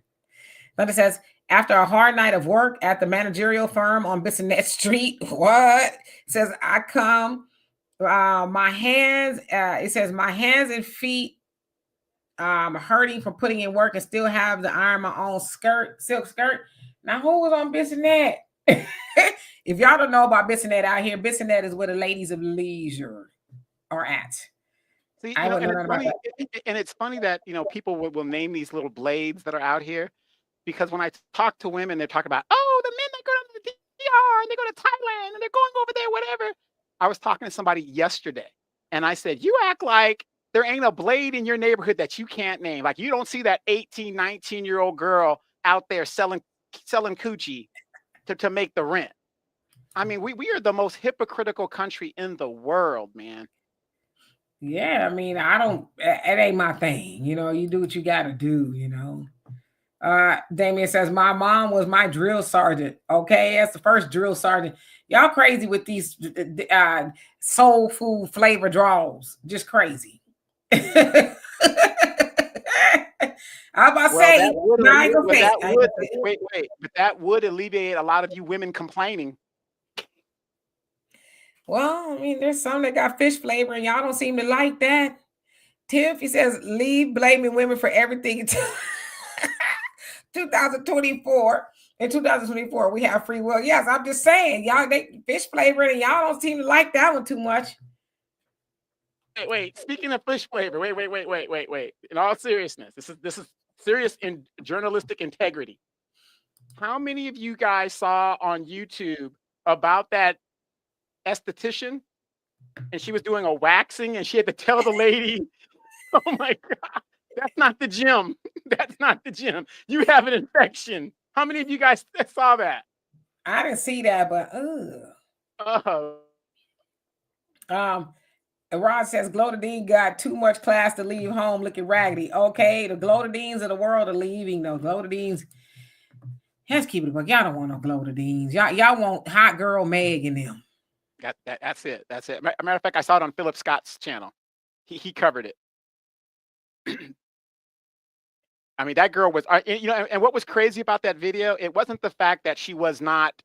Linda says, after a hard night of work at the managerial firm on Bissonnette Street, what? It says, I come, my hands, it says, my hands and feet hurting from putting in work and still have to iron my own silk skirt. Now, who was on Bissonnette? If y'all don't know about Bissonnette out here, Bissonnette is where the ladies of leisure are at. See, and it's funny that people will name these little blades that are out here, because when I talk to women, they're talking about, oh, the men that go to the DR and they go to Thailand and they're going over there, whatever. I was talking to somebody yesterday, and I said, you act like there ain't a blade in your neighborhood that you can't name. Like you don't see that 18, 19-year-old girl out there selling coochie to make the rent. I mean, we are the most hypocritical country in the world, man. Yeah, I mean, it ain't my thing. You do what you got to do, Damien says, my mom was my drill sergeant. Okay, that's the first drill sergeant. Y'all crazy with these soul food flavor draws. Just crazy. I'm about to Well, say, no, I ain't gonna say it. wait, but that would alleviate a lot of you women complaining. Well, I mean, there's some that got fish flavor, and y'all don't seem to like that. Tiff, he says, leave blaming women for everything. 2024. In 2024, we have free will. Yes, I'm just saying, y'all, they fish flavor, and y'all don't seem to like that one too much. Wait. Speaking of fish flavor, wait. In all seriousness, this is serious in journalistic integrity. How many of you guys saw on YouTube about that esthetician, and she was doing a waxing, and she had to tell the lady, "Oh my God, that's not the gym. That's not the gym. You have an infection." How many of you guys saw that? I didn't see that, but Rod says Glotadine got too much class to leave home looking raggedy. Okay, the Glotadines of the world are leaving. No Glotadines. Let's keep it, but y'all don't want no Glotadines. Y'all want hot girl Meg in them. That's it. That's it. Matter of fact, I saw it on Philip Scott's channel. He covered it. I mean, that girl was, and what was crazy about that video? It wasn't the fact that she was not,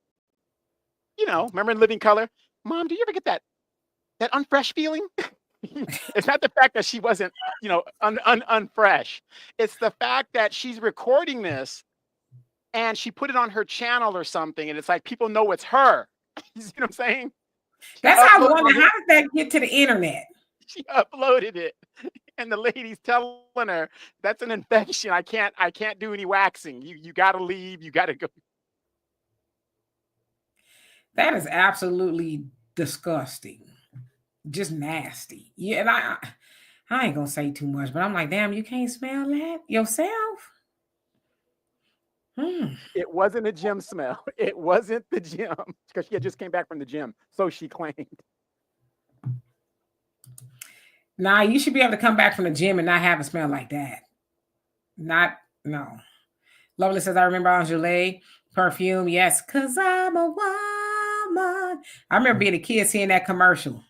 remember in Living Color? Mom, do you ever get that unfresh feeling? It's not the fact that she wasn't, unfresh. It's the fact that she's recording this and she put it on her channel or something, and it's like people know it's her. You see what I'm saying? That's how I wonder, how did that get to the internet? She uploaded it, and the lady's telling her that's an infection. I can't do any waxing. You got to leave. You got to go. That is absolutely disgusting. Just nasty. Yeah, and I ain't gonna say too much, but I'm like, damn, you can't smell that yourself? It wasn't a gym smell. It wasn't the gym, because she had just came back from the gym, so she claimed. Nah, you should be able to come back from the gym and not have a smell like that. No. Lovely says, I remember Angele perfume. Yes, because I'm a woman. I remember being a kid seeing that commercial.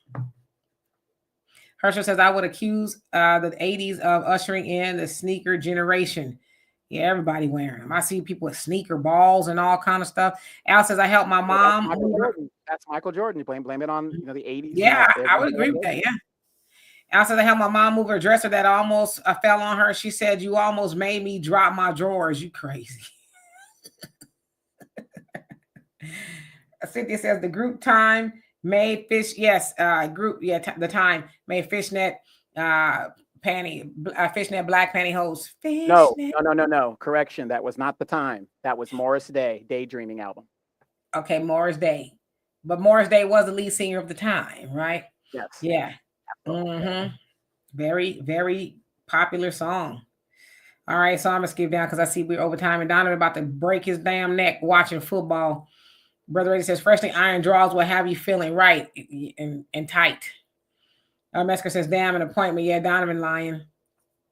Herschel says, I would accuse the 80s of ushering in the sneaker generation. Yeah, everybody wearing them. I see people with sneaker balls and all kind of stuff. Al says, I helped my mom. That's Michael Jordan. You blame it on the 80s. Yeah, I would agree with that. Yeah. Al says, I helped my mom move her dresser that almost fell on her. She said, you almost made me drop my drawers. You crazy. Cynthia says, the group time made fish. Yes, the time made fishnet fishnet black pantyhose. No. Correction. That was not the time. That was Morris Day, Daydreaming album. Okay, Morris Day. But Morris Day was the lead singer of the time, right? Yes. Yeah. Mm-hmm. Very, very popular song. All right, so I'm gonna skip down because I see we're over time, and Donovan about to break his damn neck watching football. Brother Eddie says, freshly iron draws will have you feeling right and tight. Mesker says, damn, an appointment. Yeah, Donovan lying.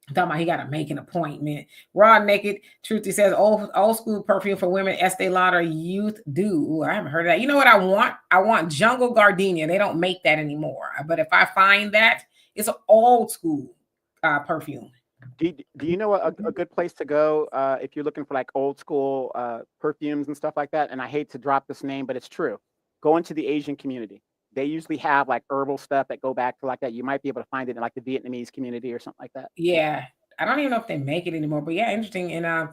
I'm talking about he got to make an appointment. Raw Naked. Truth, he says, old school perfume for women, Estee Lauder Youth Do. Ooh, I haven't heard of that. You know what I want? I want Jungle Gardenia. They don't make that anymore. But if I find that, it's an old school perfume. Do you know a good place to go if you're looking for like old school perfumes and stuff like that? And I hate to drop this name, but it's true. Go into the Asian community. They usually have like herbal stuff that go back to like that. You might be able to find it in like the Vietnamese community or something like that. Yeah. I don't even know if they make it anymore, but yeah, interesting. And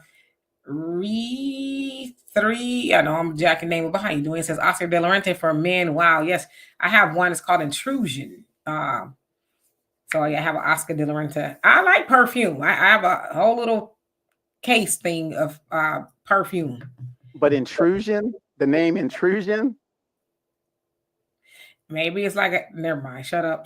Re3, I know I'm jacking name, but how you doing? It says Oscar De La Renta for men. Wow. Yes. I have one. It's called Intrusion. So yeah, I have an Oscar De La Renta. I like perfume. I have a whole little case thing of perfume. But Intrusion, the name Intrusion. Maybe it's like never mind. Shut up.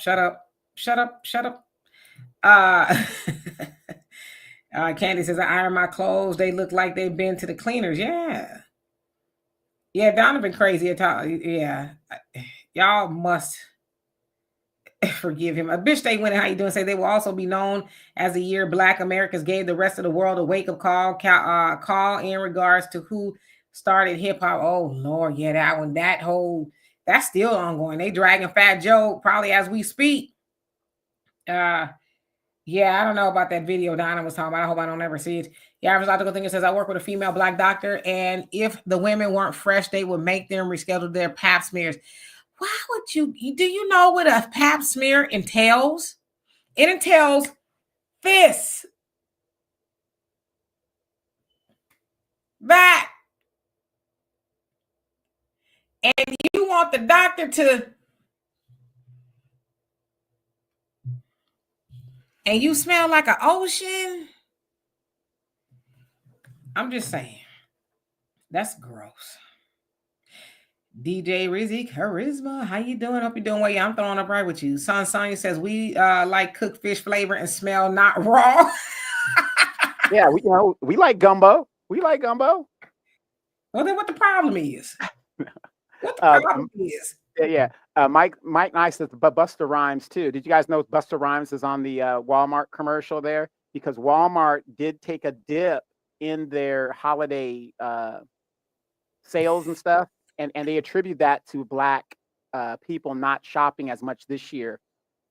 Candy says, I iron my clothes. They look like they've been to the cleaners. Yeah. Yeah, Donovan crazy at all. Yeah. Y'all must. Forgive him. A bitch they went. How you doing? Say they will also be known as the year Black Americans gave the rest of the world a wake up call in regards to who started hip hop. Oh Lord, yeah, that one. That's still ongoing. They dragging Fat Joe probably as we speak. Uh, yeah, I don't know about that video Donna was talking about. I hope I don't ever see it. Yeah, I was about to go think it says I work with a female Black doctor, and if the women weren't fresh, they would make them reschedule their pap smears. Why would do you know what a pap smear entails? It entails this, that, and you want the doctor to, and you smell like an ocean. I'm just saying, that's gross. DJ Rizzy Charisma, how you doing? Hope you're doing well. Yeah, I'm throwing up right with you. Son Sonya says we like cooked fish flavor and smell, not raw. Yeah, we like gumbo. We like gumbo. Well, then what the problem is? What the problem is? Yeah. Mike Nice says, but Busta Rhymes too. Did you guys know Busta Rhymes is on the Walmart commercial there? Because Walmart did take a dip in their holiday sales and stuff, and they attribute that to Black people not shopping as much this year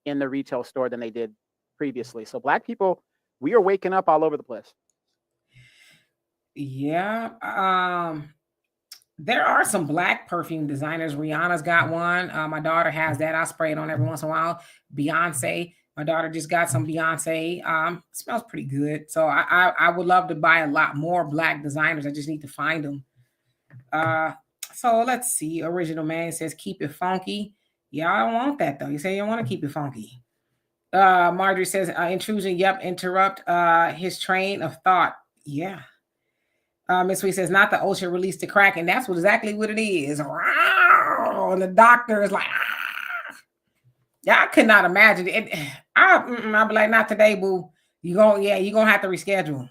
in the retail store than they did previously. So Black people, we are waking up all over the place. Yeah. There are some Black perfume designers. Rihanna's got one. My daughter has that. I spray it on every once in a while. Beyonce. My daughter just got some Beyonce. Smells pretty good. So I would love to buy a lot more Black designers. I just need to find them. So let's see. Original Man says keep it funky. Yeah, I don't want that though. You say you want to keep it funky. Marjorie says intrusion. Yep, interrupt his train of thought. Yeah. Miss Sweet says, not the ocean released the crack, and that's exactly what it is. And the doctor is like, ah. Yeah, I could not imagine it. I'd be like, not today, boo. You're gonna have to reschedule.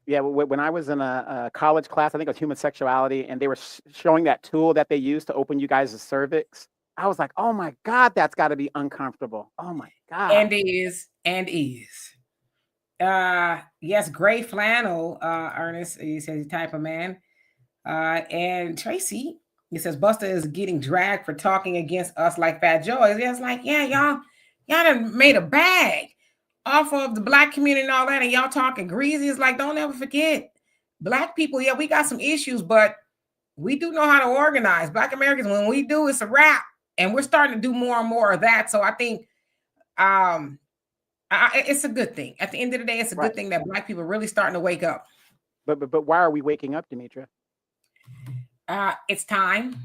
Yeah, when I was in a college class, I think it was human sexuality, and they were showing that tool that they use to open you guys' cervix. I was like, oh my God, that's got to be uncomfortable. Oh my God. And is. Yes, gray flannel, Ernest, he says type of man. And Tracy, he says Buster is getting dragged for talking against us like Fat Joe. It's like, yeah, y'all done made a bag off of the Black community and all that, and y'all talking greasy. It's like, don't ever forget, Black people, yeah, we got some issues, but we do know how to organize. Black Americans, when we do, it's a wrap. And we're starting to do more and more of that. So I think it's a good thing. At the end of the day, it's a good thing that Black people are really starting to wake up. But why are we waking up, Demetra? It's time.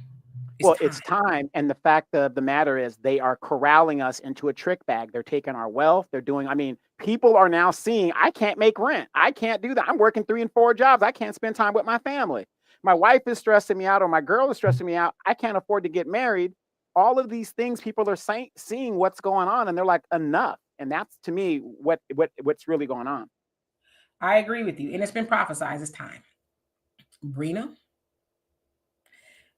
It's time. And the fact of the matter is they are corralling us into a trick bag. They're taking our wealth. They're doing, people are now seeing, I can't make rent. I can't do that. I'm working 3 and 4 jobs. I can't spend time with my family. My wife is stressing me out, or my girl is stressing me out. I can't afford to get married. All of these things, people are seeing what's going on, and they're like, enough. And that's, to me, what's really going on. I agree with you. And it's been prophesized. It's time. Brina?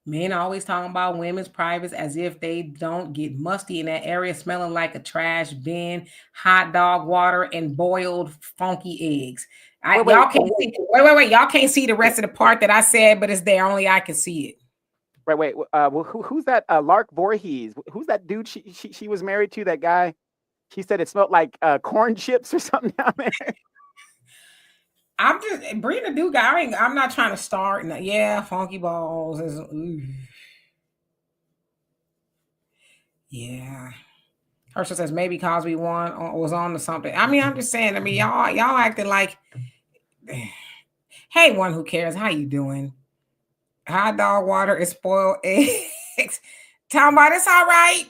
Men always talking about women's privates as if they don't get musty in that area, smelling like a trash bin, hot dog water, and boiled funky eggs. Y'all can't see. Wait. Y'all can't see the rest of the part that I said, but it's there. Only I can see it. Wait. Who's that? Lark Voorhees. Who's that dude she was married to? That guy. She said it smelled like corn chips or something down there. I'm just Brina do guy. I'm not trying to start. Yeah, funky balls is. Yeah. Herschel says maybe Cosby was on to something. I'm just saying. Y'all acting like. Hey, one who cares? How you doing? Hot dog water is spoiled eggs. Talking about it's all right.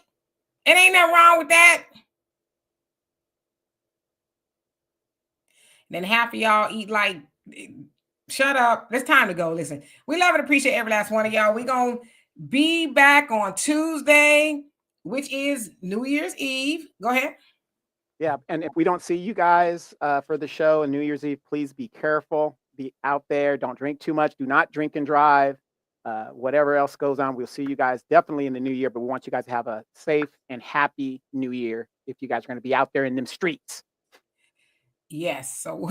It ain't nothing wrong with that. Then half of y'all eat like, shut up. It's time to go. Listen, we love and appreciate every last one of y'all. We're going to be back on Tuesday, which is New Year's Eve. Go ahead. Yeah, and if we don't see you guys for the show on New Year's Eve, please be careful. Be out there. Don't drink too much. Do not drink and drive. Whatever else goes on, we'll see you guys definitely in the new year. But we want you guys to have a safe and happy new year if you guys are going to be out there in them streets. Yes. So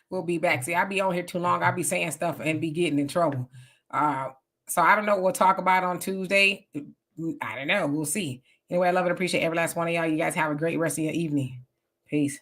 we'll be back. See, I'll be on here too long. I'll be saying stuff and be getting in trouble. Uh, so I don't know what we'll talk about on Tuesday. I don't know. We'll see. Anyway, I love and appreciate every last one of y'all. You guys have a great rest of your evening. Peace.